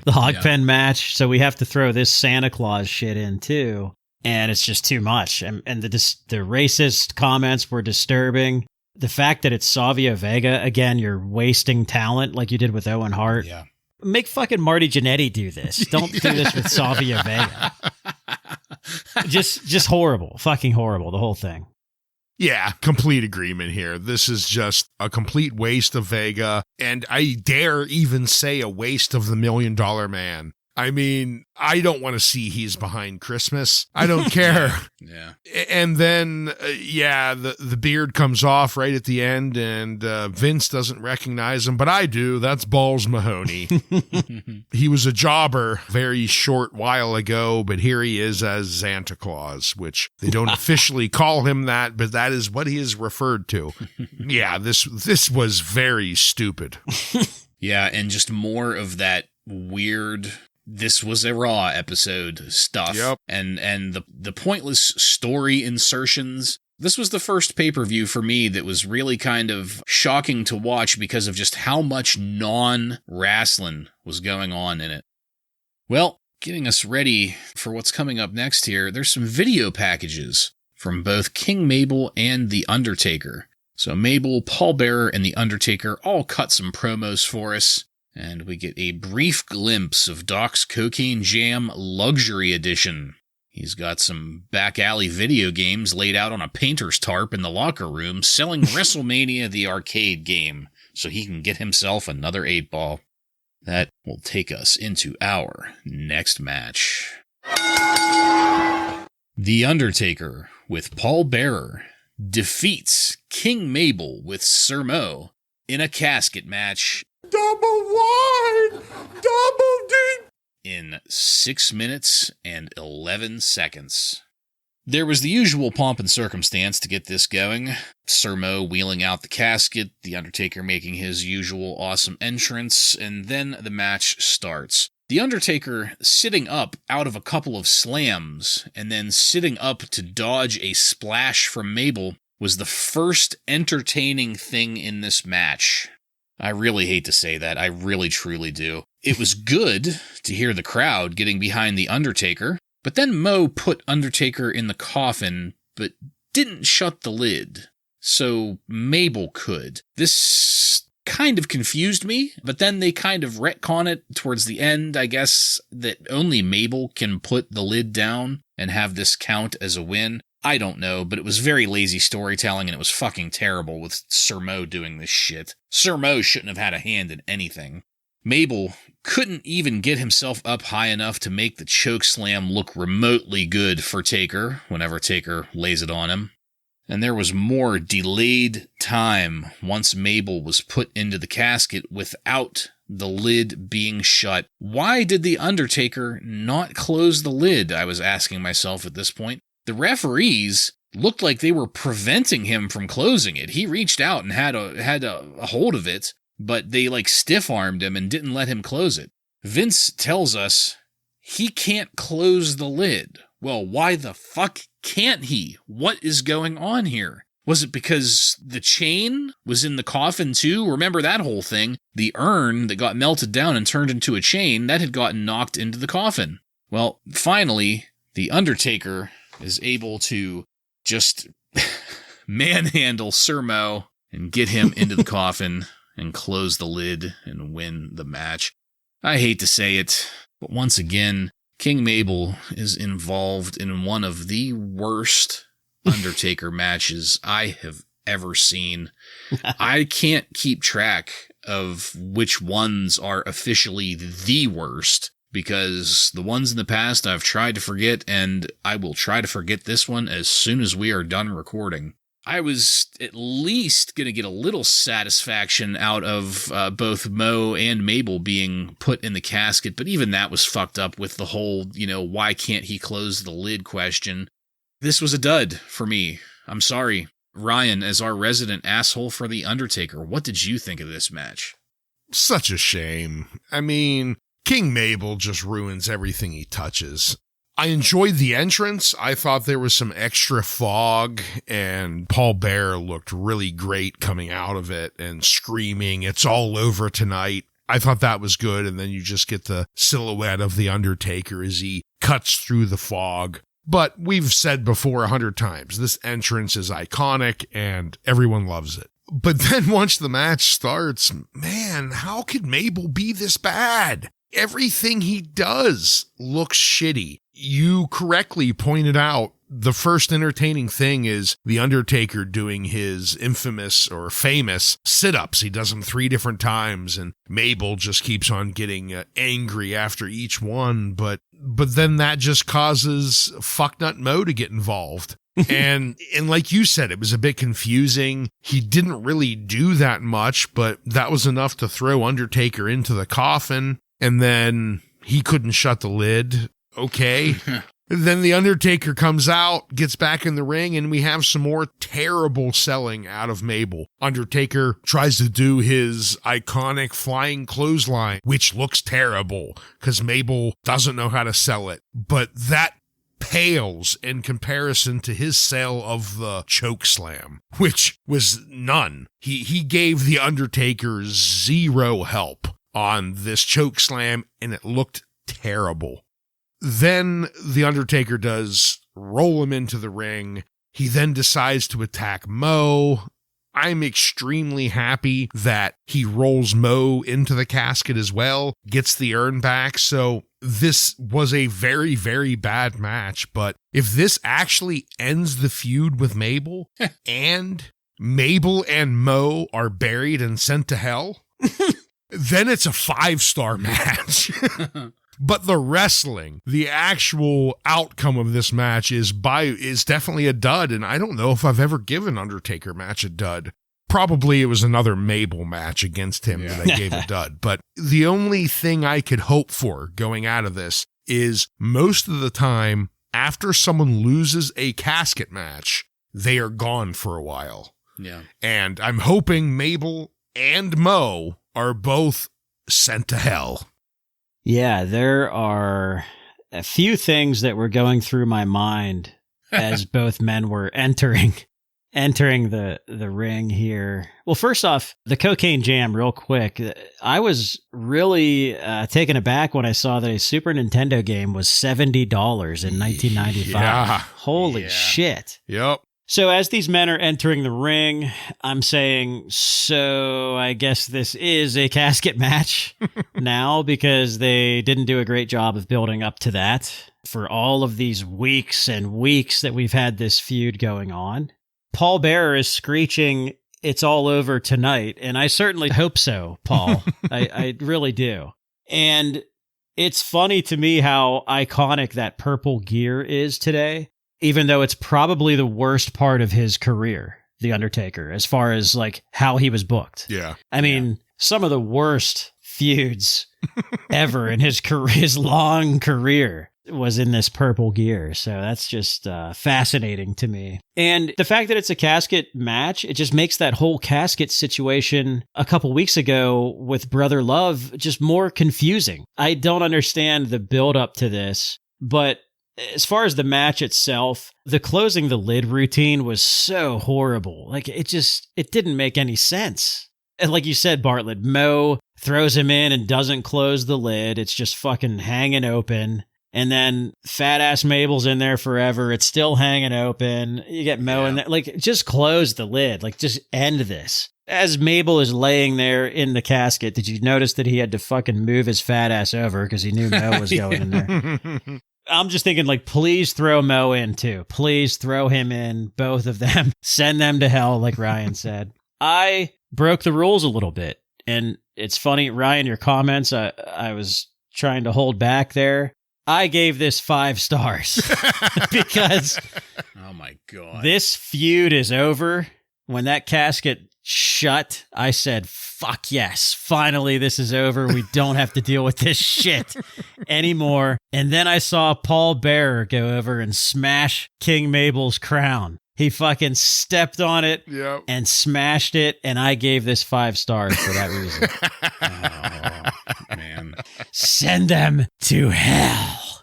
the hog pen match? So we have to throw this Santa Claus shit in too, and it's just too much. And the racist comments were disturbing. The fact that it's Savio Vega, again, you're wasting talent like you did with Owen Hart. Yeah. Make fucking Marty Jannetty do this. Don't do this with Savio Vega. Just horrible. Fucking horrible, the whole thing. Yeah, complete agreement here. This is just a complete waste of Vega, and I dare even say a waste of the $1 Million Man. I mean, I don't want to see he's behind Christmas. I don't care. Yeah. And then, the beard comes off right at the end, and Vince doesn't recognize him, but I do. That's Balls Mahoney. He was a jobber very short while ago, but here he is as Santa Claus, which they don't officially call him that, but that is what he is referred to. Yeah, this was very stupid. Yeah, and just more of that weird... This was a Raw episode stuff. Yep. And the pointless story insertions. This was the first pay-per-view for me that was really kind of shocking to watch because of just how much non-wrestling was going on in it. Well, getting us ready for what's coming up next here, there's some video packages from both King Mabel and The Undertaker. So Mabel, Paul Bearer, and The Undertaker all cut some promos for us. And we get a brief glimpse of Doc's Cocaine Jam Luxury Edition. He's got some back alley video games laid out on a painter's tarp in the locker room selling WrestleMania the arcade game so he can get himself another 8-ball. That will take us into our next match. The Undertaker, with Paul Bearer, defeats King Mabel with Sir Mo in a casket match. Double wide! Double deep! In 6 minutes and 11 seconds. There was the usual pomp and circumstance to get this going. Sir Mo wheeling out the casket, The Undertaker making his usual awesome entrance, and then the match starts. The Undertaker sitting up out of a couple of slams, and then sitting up to dodge a splash from Mabel, was the first entertaining thing in this match. I really hate to say that, I really truly do. It was good to hear the crowd getting behind The Undertaker, but then Mo put Undertaker in the coffin, but didn't shut the lid. So Mabel could. This kind of confused me, but then they kind of retcon it towards the end, I guess, that only Mabel can put the lid down and have this count as a win. I don't know, but it was very lazy storytelling and it was fucking terrible with Sir Mo doing this shit. Sir Mo shouldn't have had a hand in anything. Mabel couldn't even get himself up high enough to make the chokeslam look remotely good for Taker whenever Taker lays it on him. And there was more delayed time once Mabel was put into the casket without the lid being shut. Why did The Undertaker not close the lid, I was asking myself at this point. The referees looked like they were preventing him from closing it. He reached out and had a hold of it, but they stiff-armed him and didn't let him close it. Vince tells us he can't close the lid. Well, why the fuck can't he? What is going on here? Was it because the chain was in the coffin too? Remember that whole thing? The urn that got melted down and turned into a chain, that had gotten knocked into the coffin. Well, finally, The Undertaker is able to just manhandle Sir Mo and get him into the coffin and close the lid and win the match. I hate to say it, but once again, King Mabel is involved in one of the worst Undertaker matches I have ever seen. I can't keep track of which ones are officially the worst, because the ones in the past I've tried to forget, and I will try to forget this one as soon as we are done recording. I was at least going to get a little satisfaction out of both Mo and Mabel being put in the casket, but even that was fucked up with the whole, why can't he close the lid question. This was a dud for me. I'm sorry. Ryan, as our resident asshole for The Undertaker, what did you think of this match? Such a shame. I mean, King Mabel just ruins everything he touches. I enjoyed the entrance. I thought there was some extra fog, and Paul Bearer looked really great coming out of it and screaming, "It's all over tonight." I thought that was good, and then you just get the silhouette of The Undertaker as he cuts through the fog. But we've said before 100 times, this entrance is iconic, and everyone loves it. But then once the match starts, man, how could Mabel be this bad? Everything he does looks shitty. You correctly pointed out the first entertaining thing is The Undertaker doing his infamous or famous sit-ups. He does them 3 different times, and Mabel just keeps on getting angry after each one. But then that just causes Fucknut Mo to get involved. And like you said, it was a bit confusing. He didn't really do that much, but that was enough to throw Undertaker into the coffin. And then he couldn't shut the lid. Okay. Then The Undertaker comes out, gets back in the ring, and we have some more terrible selling out of Mabel. Undertaker tries to do his iconic flying clothesline, which looks terrible because Mabel doesn't know how to sell it. But that pales in comparison to his sale of the chokeslam, which was none. He gave The Undertaker 0 help on this chokeslam, and it looked terrible. Then The Undertaker does roll him into the ring. He then decides to attack Mo. I'm extremely happy that he rolls Mo into the casket as well, gets the urn back. So this was a very, very bad match. But if this actually ends the feud with Mabel and Mabel and Mo are buried and sent to hell, then it's a 5-star match. But the wrestling, the actual outcome of this match is definitely a dud, and I don't know if I've ever given Undertaker match a dud. Probably it was another Mabel match against him that I gave a dud. But the only thing I could hope for going out of this is most of the time, after someone loses a casket match, they are gone for a while. Yeah. And I'm hoping Mabel and Mo are both sent to hell. Yeah, there are a few things that were going through my mind as both men were entering the ring here. Well, first off, the Cocaine Jam, real quick. I was really taken aback when I saw that a Super Nintendo game was $70 in 1995. Yeah. Holy shit. Yep. So as these men are entering the ring, I'm saying, so I guess this is a casket match now, because they didn't do a great job of building up to that for all of these weeks and weeks that we've had this feud going on. Paul Bearer is screeching, "It's all over tonight." And I certainly hope so, Paul. I really do. And it's funny to me how iconic that purple gear is today, even though it's probably the worst part of his career, The Undertaker, as far as like how he was booked. Yeah. I mean, some of the worst feuds ever in his career, his long career, was in this purple gear. So that's just fascinating to me. And the fact that it's a casket match, it just makes that whole casket situation a couple weeks ago with Brother Love just more confusing. I don't understand the build up to this, but as far as the match itself, the closing the lid routine was so horrible. Like, it didn't make any sense. And like you said, Bartlett, Mo throws him in and doesn't close the lid. It's just fucking hanging open. And then fat ass Mabel's in there forever. It's still hanging open. You get Mo in there. Like, just close the lid. Like, just end this. As Mabel is laying there in the casket, did you notice that he had to fucking move his fat ass over because he knew Mo was going in there? I'm just thinking, like, please throw Mo in too. Please throw him in, both of them. Send them to hell, like Ryan said. I broke the rules a little bit. And it's funny, Ryan, your comments, I was trying to hold back there. I gave this 5 stars because oh my God, this feud is over. When that casket shut, I said, fuck yes, finally this is over. We don't have to deal with this shit anymore. And then I saw Paul Bearer go over and smash King Mabel's crown. He fucking stepped on it and smashed it, and I gave this 5 stars for that reason. Oh, man. Send them to hell.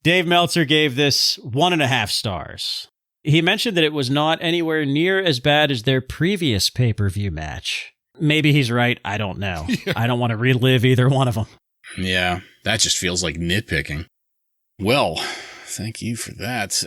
Dave Meltzer gave this 1.5 stars. He mentioned that it was not anywhere near as bad as their previous pay-per-view match. Maybe he's right. I don't know. Yeah. I don't want to relive either one of them. Yeah, that just feels like nitpicking. Well, thank you for that.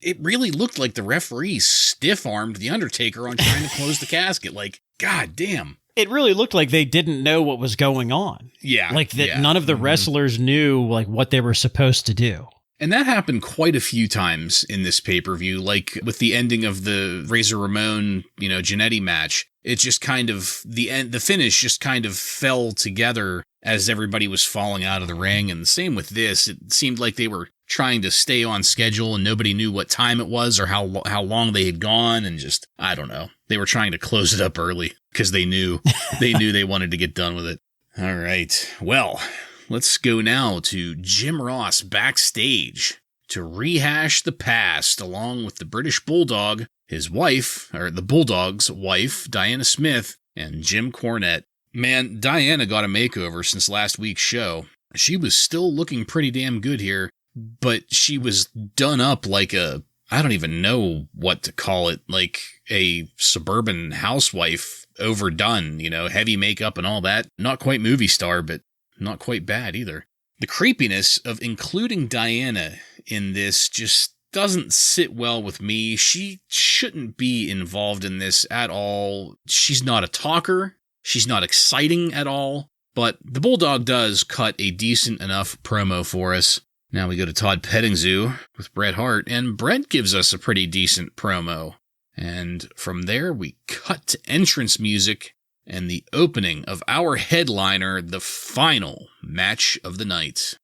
It really looked like the referee stiff-armed The Undertaker on trying to close the casket. Like, god damn. It really looked like they didn't know what was going on. Yeah. Like that none of the wrestlers knew like what they were supposed to do. And that happened quite a few times in this pay-per-view, like with the ending of the Razor Ramon, Jannetty match. It just kind of, the finish just kind of fell together as everybody was falling out of the ring. And the same with this. It seemed like they were trying to stay on schedule and nobody knew what time it was or how long they had gone. And just, I don't know. They were trying to close it up early because they knew they wanted to get done with it. All right. Well, let's go now to Jim Ross backstage to rehash the past along with the British Bulldog, his wife, or the Bulldog's wife, Diana Smith, and Jim Cornette. Man, Diana got a makeover since last week's show. She was still looking pretty damn good here, but she was done up like I don't even know what to call it, like a suburban housewife, overdone, heavy makeup and all that. Not quite movie star, but not quite bad either. The creepiness of including Diana in this just doesn't sit well with me. She shouldn't be involved in this at all. She's not a talker. She's not exciting at all. But the Bulldog does cut a decent enough promo for us. Now we go to Todd Petting Zoo with Bret Hart, and Bret gives us a pretty decent promo. And from there, we cut to entrance music. and the opening of our headliner, the final match of the night.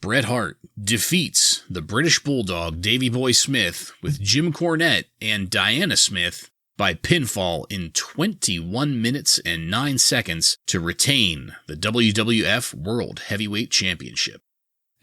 Bret Hart defeats the British Bulldog Davey Boy Smith with Jim Cornette and Diana Smith by pinfall in 21 minutes and 9 seconds to retain the WWF World Heavyweight Championship.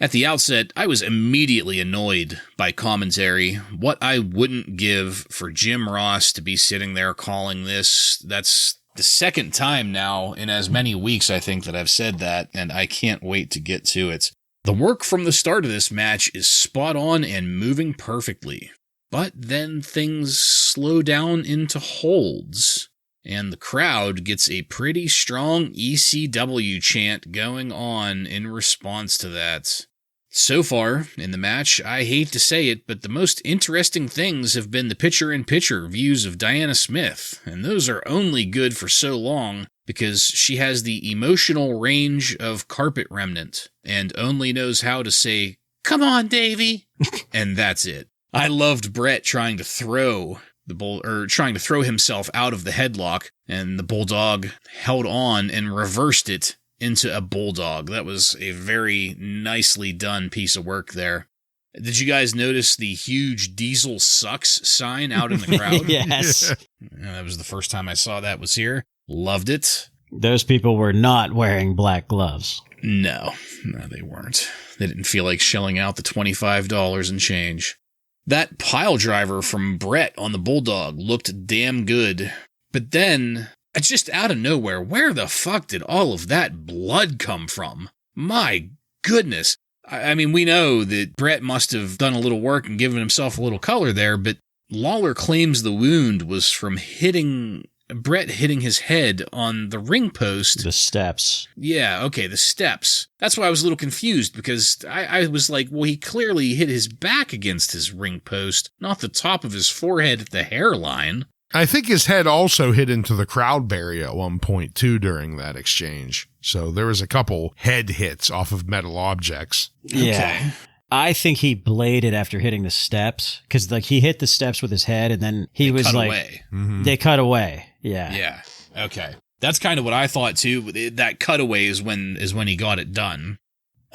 At the outset, I was immediately annoyed by commentary. What I wouldn't give for Jim Ross to be sitting there calling this. That's the second time now in as many weeks, I think, that I've said that, and I can't wait to get to it. The work from the start of this match is spot on and moving perfectly. But then things slow down into holds, and the crowd gets a pretty strong ECW chant going on in response to that. So far in the match, I hate to say it, but the most interesting things have been the picture-in-picture views of Diana Smith, and those are only good for so long because she has the emotional range of Carpet Remnant and only knows how to say, "Come on, Davey," and that's it. I loved Bret trying to throw himself out of the headlock, and the Bulldog held on and reversed it into a Bulldog. That was a very nicely done piece of work there. Did you guys notice the huge "Diesel sucks" sign out in the crowd? Yes. That was the first time I saw that was here. Loved it. Those people were not wearing black gloves. No, they weren't. They didn't feel like shelling out the $25 and change. That pile driver from Bret on the Bulldog looked damn good. But then, just out of nowhere, where the fuck did all of that blood come from? My goodness. I mean, we know that Bret must have done a little work and given himself a little color there, but Lawler claims the wound was from Bret hitting his head on the ring post. The steps. Yeah, okay, the steps. That's why I was a little confused, because I was like, well, he clearly hit his back against his ring post, not the top of his forehead at the hairline. I think his head also hit into the crowd barrier at one point, too, during that exchange. So there was a couple head hits off of metal objects. Yeah. Okay. I think he bladed after hitting the steps, because he hit the steps with his head, and then they cut away. They cut away. Yeah. Yeah. Okay. That's kind of what I thought too. That cutaway is when he got it done.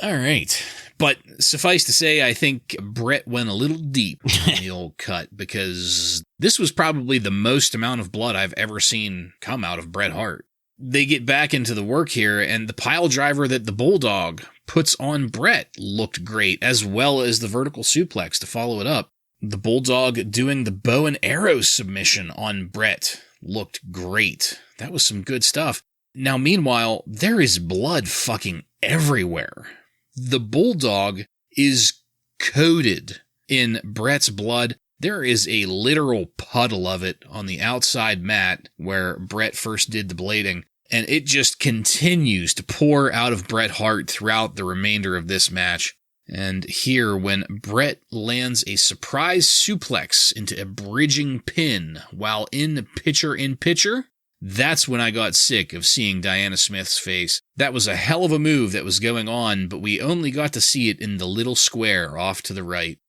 All right. But suffice to say, I think Bret went a little deep on the old cut, because this was probably the most amount of blood I've ever seen come out of Bret Hart. They get back into the work here, and the pile driver that the Bulldog puts on Bret looked great, as well as the vertical suplex to follow it up. The Bulldog doing the bow and arrow submission on Bret looked great. That was some good stuff. Now, meanwhile, there is blood fucking everywhere. The Bulldog is coated in Bret's blood. There is a literal puddle of it on the outside mat where Bret first did the blading, and it just continues to pour out of Bret Hart throughout the remainder of this match. And here, when Bret lands a surprise suplex into a bridging pin while in picture, that's when I got sick of seeing Diana Smith's face. That was a hell of a move that was going on, but we only got to see it in the little square off to the right.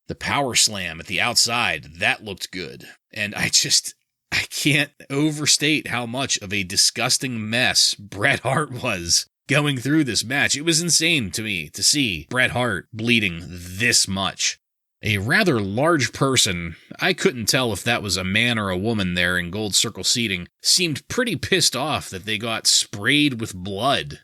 The power slam at the outside, that looked good. And I can't overstate how much of a disgusting mess Bret Hart was going through this match. It was insane to me to see Bret Hart bleeding this much. A rather large person, I couldn't tell if that was a man or a woman there in gold circle seating, seemed pretty pissed off that they got sprayed with blood.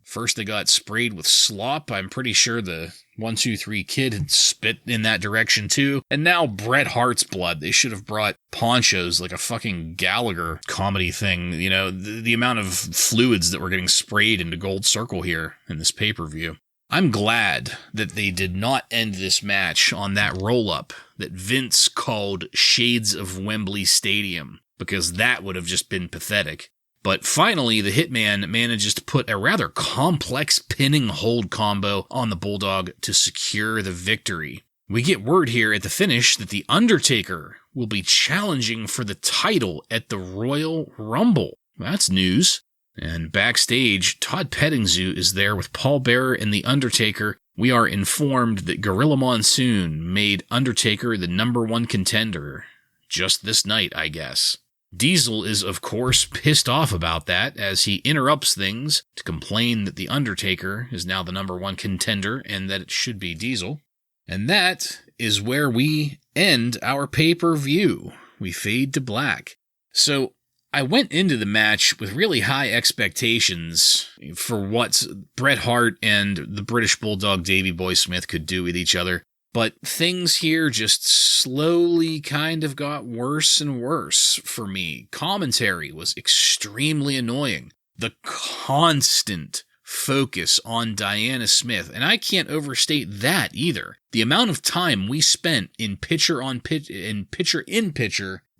First they got sprayed with slop. I'm pretty sure the 1-2-3 Kid had spit in that direction too. And now Bret Hart's blood. They should have brought ponchos like a fucking Gallagher comedy thing. You know, the amount of fluids that were getting sprayed into gold circle here in this pay-per-view. I'm glad that they did not end this match on that roll-up that Vince called Shades of Wembley Stadium, because that would have just been pathetic. But finally, the Hitman manages to put a rather complex pinning hold combo on the Bulldog to secure the victory. We get word here at the finish that the Undertaker will be challenging for the title at the Royal Rumble. That's news. And backstage, Todd Pettingzoo is there with Paul Bearer and the Undertaker. We are informed that Gorilla Monsoon made Undertaker the #1 contender just this night, I guess. Diesel is, of course, pissed off about that as he interrupts things to complain that The Undertaker is now the number one contender and that it should be Diesel. And that is where we end our pay-per-view. We fade to black. So I went into the match with really high expectations for what Bret Hart and the British Bulldog Davey Boy Smith could do with each other. But things here just slowly kind of got worse and worse for me. Commentary was extremely annoying. The constant focus on Diana Smith, and I can't overstate that either. The amount of time we spent in picture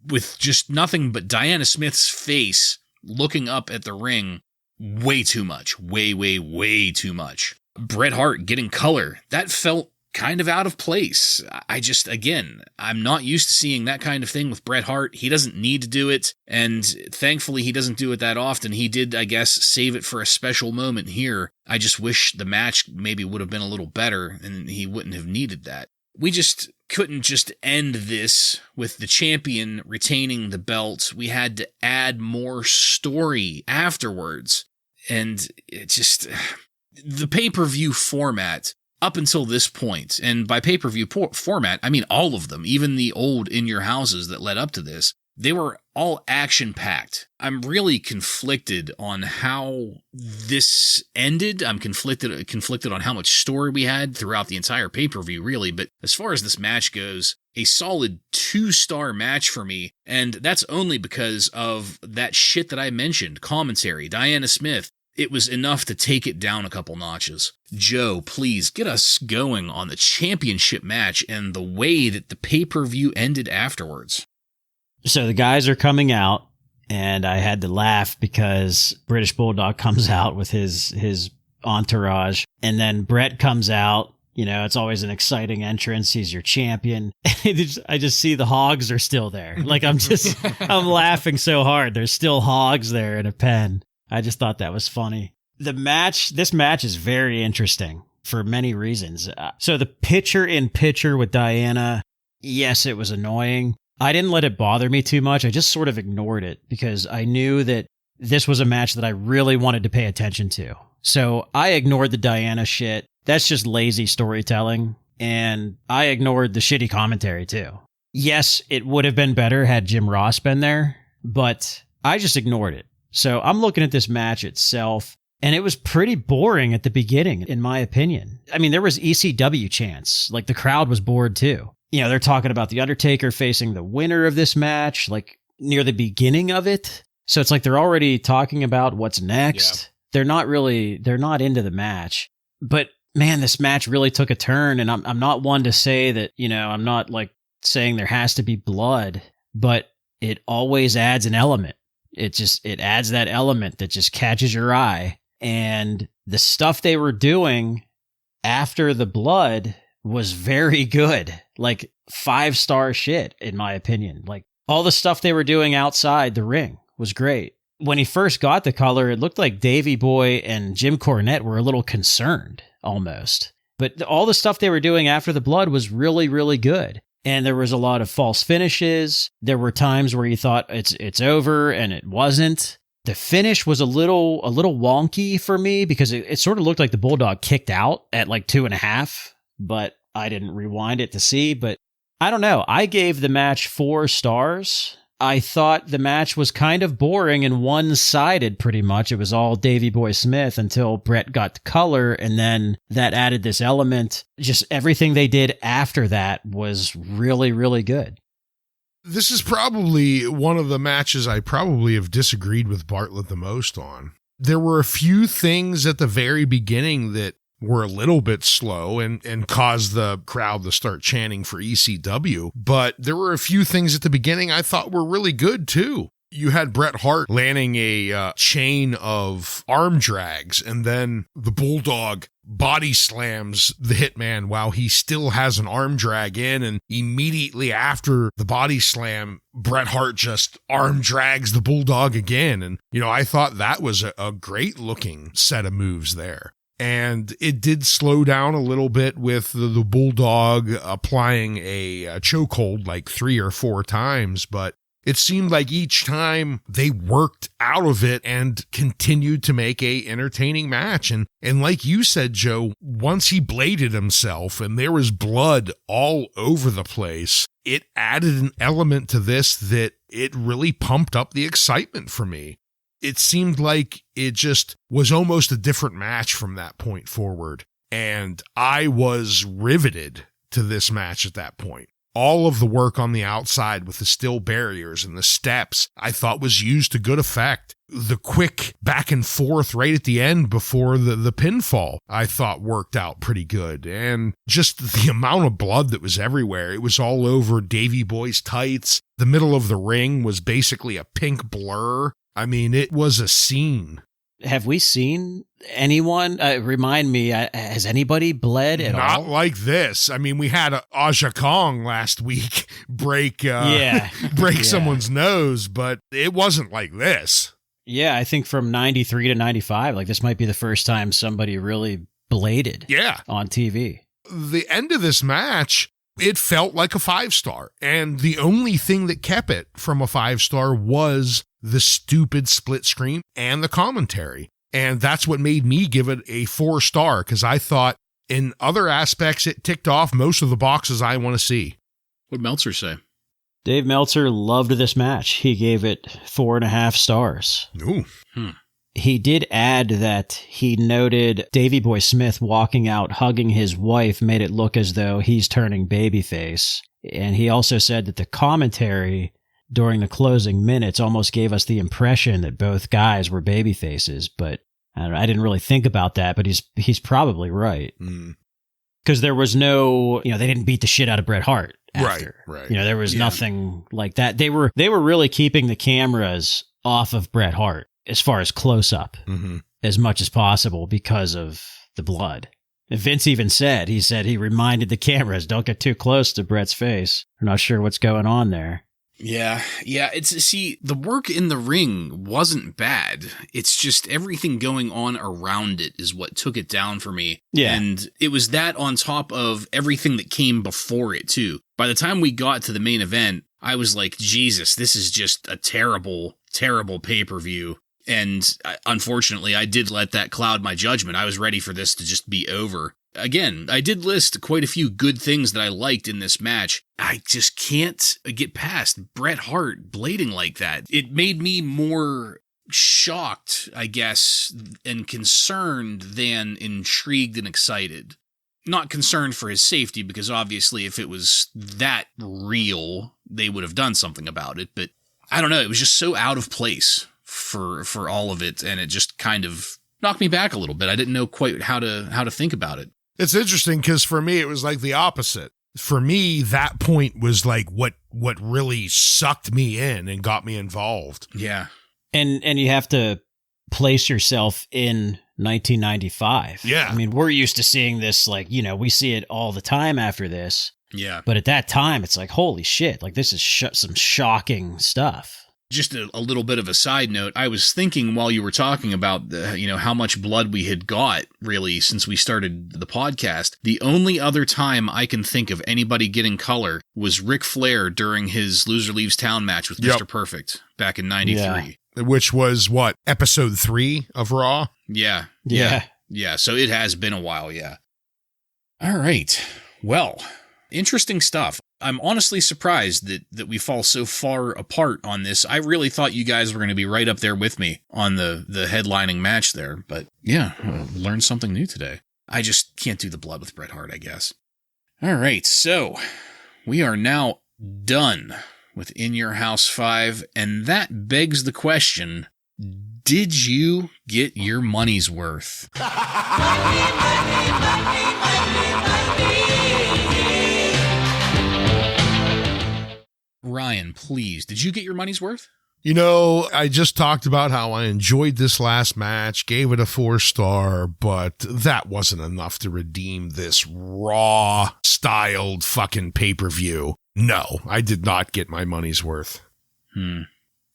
with just nothing but Diana Smith's face looking up at the ring, way too much. Way too much. Bret Hart getting color, that felt kind of out of place. I'm not used to seeing that kind of thing with Bret Hart. He doesn't need to do it, and thankfully he doesn't do it that often. He did, I guess, save it for a special moment here. I just wish the match maybe would have been a little better, and he wouldn't have needed that. We just couldn't just end this with the champion retaining the belt. We had to add more story afterwards, and it just... The pay-per-view format up until this point, and by pay-per-view format, I mean all of them, even the old In Your Houses that led up to this, they were all action-packed. I'm really conflicted on how this ended. I'm conflicted on how much story we had throughout the entire pay-per-view, really, but as far as this match goes, a solid 2-star match for me, and that's only because of that shit that I mentioned, commentary, Diana Smith. It was enough to take it down a couple notches. Joe, please get us going on the championship match and the way that the pay-per-view ended afterwards. So the guys are coming out, and I had to laugh because British Bulldog comes out with his entourage, and then Bret comes out. You know, it's always an exciting entrance. He's your champion. I just see the hogs are still there. Like, I'm laughing so hard. There's still hogs there in a pen. I just thought that was funny. This match is very interesting for many reasons. So the picture-in-picture with Diana, yes, it was annoying. I didn't let it bother me too much. I just sort of ignored it because I knew that this was a match that I really wanted to pay attention to. So I ignored the Diana shit. That's just lazy storytelling. And I ignored the shitty commentary too. Yes, it would have been better had Jim Ross been there, but I just ignored it. So I'm looking at this match itself, and it was pretty boring at the beginning, in my opinion. I mean, there was ECW chants. Like, the crowd was bored, too. You know, they're talking about The Undertaker facing the winner of this match, like, near the beginning of it. So it's like they're already talking about what's next. Yeah. They're not into the match. But, man, this match really took a turn, and I'm not one to say that, you know, I'm not, like, saying there has to be blood, but it always adds an element. It adds that element that just catches your eye. And the stuff they were doing after the blood was very good. Like 5-star shit, in my opinion. Like all the stuff they were doing outside the ring was great. When he first got the color, it looked like Davey Boy and Jim Cornette were a little concerned almost. But all the stuff they were doing after the blood was really, really good. And there was a lot of false finishes. There were times where you thought it's over and it wasn't. The finish was a little wonky for me because it sort of looked like the Bulldog kicked out at like 2.5, but I didn't rewind it to see. But I don't know. I gave the match 4 stars. I thought the match was kind of boring and one-sided pretty much. It was all Davey Boy Smith until Bret got the color, and then that added this element. Just everything they did after that was really, really good. This is probably one of the matches I probably have disagreed with Bartlett the most on. There were a few things at the very beginning that were a little bit slow and caused the crowd to start chanting for ECW. But there were a few things at the beginning I thought were really good too. You had Bret Hart landing a chain of arm drags, and then the Bulldog body slams the Hitman while he still has an arm drag in, and immediately after the body slam, Bret Hart just arm drags the Bulldog again. And, you know, I thought that was a great looking set of moves there. And it did slow down a little bit with the Bulldog applying a chokehold like 3 or 4 times, but It seemed like each time they worked out of it and continued to make a entertaining match. And like you said, Joe, once he bladed himself and there was blood all over the place, it added an element to this that it really pumped up the excitement for me. It seemed like it just was almost a different match from that point forward. And I was riveted to this match at that point. All of the work on the outside with the steel barriers and the steps I thought was used to good effect. The quick back and forth right at the end before the pinfall I thought worked out pretty good. And just the amount of blood that was everywhere. It was all over Davey Boy's tights. The middle of the ring was basically a pink blur. I mean, it was a scene. Have we seen anyone, remind me, has anybody bled at all? Not like this. I mean, we had Aja Kong last week break someone's nose, but it wasn't like this. Yeah, I think from 93 to 95, like this might be the first time somebody really bladed on TV. The end of this match, it felt like a 5-star. And the only thing that kept it from a 5-star was the stupid split screen and the commentary. And that's what made me give it a 4-star, because I thought in other aspects it ticked off most of the boxes I want to see. What'd Meltzer say? Dave Meltzer loved this match. He gave it 4.5 stars. Ooh. He did add that he noted Davey Boy Smith walking out hugging his wife made it look as though he's turning babyface. And he also said that the commentary during the closing minutes almost gave us the impression that both guys were babyfaces, but I didn't really think about that, but he's probably right. Because there was no, they didn't beat the shit out of Bret Hart after. Right. There was nothing like that. They were really keeping the cameras off of Bret Hart as far as close up as much as possible because of the blood. And Vince even said he reminded the cameras, don't get too close to Bret's face. We're not sure what's going on there. Yeah. The work in the ring wasn't bad. It's just everything going on around it is what took it down for me. Yeah. And it was that on top of everything that came before it, too. By the time we got to the main event, I was like, Jesus, this is just a terrible, terrible pay-per-view. And unfortunately, I did let that cloud my judgment. I was ready for this to just be over. Again, I did list quite a few good things that I liked in this match. I just can't get past Bret Hart blading like that. It made me more shocked, I guess, and concerned than intrigued and excited. Not concerned for his safety, because obviously if it was that real, they would have done something about it. But I don't know, it was just so out of place for all of it, and it just kind of knocked me back a little bit. I didn't know quite how to think about it. It's interesting because for me, it was like the opposite. For me, that point was like what really sucked me in and got me involved. Yeah. And you have to place yourself in 1995. Yeah. I mean, we're used to seeing this, like, we see it all the time after this. Yeah. But at that time, it's like, holy shit, like this is some shocking stuff. Just a little bit of a side note, I was thinking while you were talking about how much blood we had got, really, since we started the podcast. The only other time I can think of anybody getting color was Ric Flair during his Loser Leaves Town match with Mr. Perfect back in 93. Yeah. Which was, what, episode 3 of Raw? Yeah. Yeah. So it has been a while, yeah. All right. Well, interesting stuff. I'm honestly surprised that we fall so far apart on this. I really thought you guys were going to be right up there with me on the headlining match there. But yeah, learned something new today. I just can't do the blood with Bret Hart, I guess. All right, so we are now done with In Your House 5. And that begs the question, did you get your money's worth? Ryan, please, did you get your money's worth? I just talked about how I enjoyed this last match, gave it a 4-star, but that wasn't enough to redeem this Raw-styled fucking pay-per-view. No, I did not get my money's worth.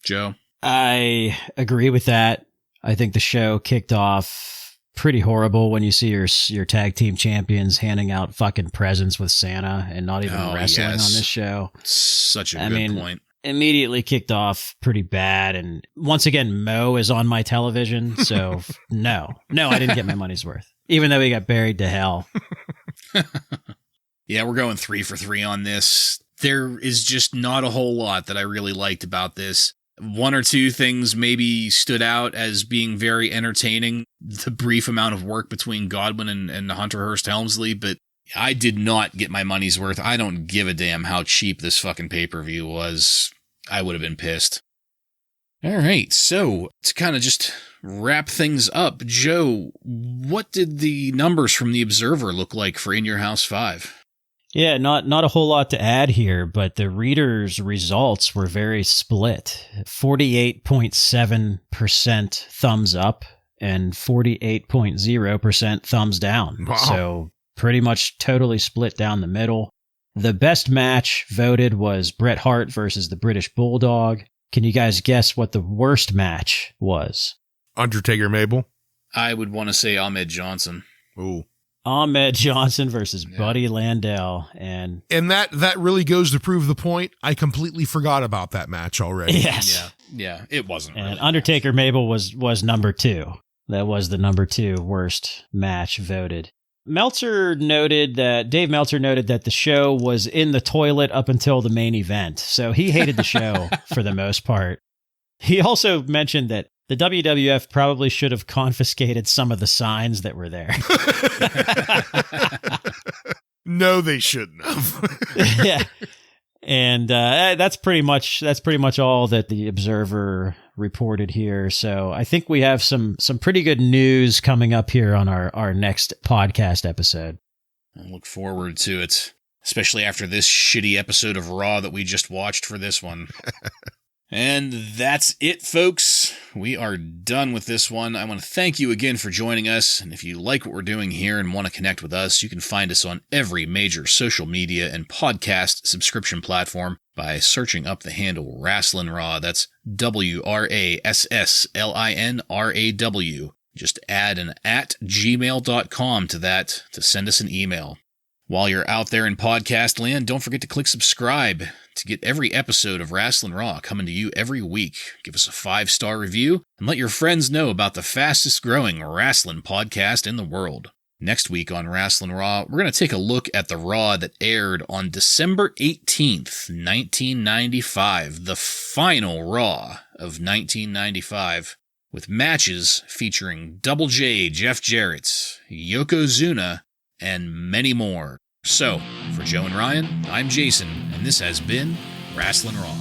Joe? I agree with that. I think the show kicked off pretty horrible when you see your tag team champions handing out fucking presents with Santa and not even wrestling on this show. Such a good point. immediately kicked off pretty bad. And once again, Mo is on my television. So no, I didn't get my money's worth, even though he got buried to hell. Yeah, we're going 3 for 3 on this. There is just not a whole lot that I really liked about this. One or two things maybe stood out as being very entertaining. The brief amount of work between Godwin and Hunter Hearst Helmsley, but I did not get my money's worth. I don't give a damn how cheap this fucking pay-per-view was. I would have been pissed. All right, so to kind of just wrap things up, Joe, what did the numbers from the Observer look like for In Your House 5? Yeah, not a whole lot to add here, but the readers' results were very split. 48.7% thumbs up and 48.0% thumbs down. Wow. So pretty much totally split down the middle. The best match voted was Bret Hart versus the British Bulldog. Can you guys guess what the worst match was? Undertaker Mabel. I would want to say Ahmed Johnson. Ooh. Ahmed Johnson versus Buddy Landel. And that really goes to prove the point. I completely forgot about that match already. yes. Yeah, it wasn't. And really Undertaker Mabel was number 2. That was the number 2 worst match voted. Dave Meltzer noted that the show was in the toilet up until the main event. So he hated the show for the most part. He also mentioned that the WWF probably should have confiscated some of the signs that were there. No, they shouldn't have. Yeah. And that's pretty much all that the Observer reported here. So I think we have some pretty good news coming up here on our next podcast episode. I look forward to it, especially after this shitty episode of Raw that we just watched for this one. And that's it, folks. We are done with this one. I want to thank you again for joining us. And if you like what we're doing here and want to connect with us, you can find us on every major social media and podcast subscription platform by searching up the handle Wrasslin Raw. That's WRASSLINRAW. Just add an @gmail.com to that to send us an email. While you're out there in podcast land, don't forget to click subscribe to get every episode of Wrasslin Raw coming to you every week. Give us a 5-star review and let your friends know about the fastest growing wrestling podcast in the world. Next week on Wrasslin Raw, we're going to take a look at the Raw that aired on December 18th, 1995, the final Raw of 1995, with matches featuring Double J, Jeff Jarrett, Yokozuna, and many more. So, for Joe and Ryan, I'm Jason, and this has been Wrasslin Raw.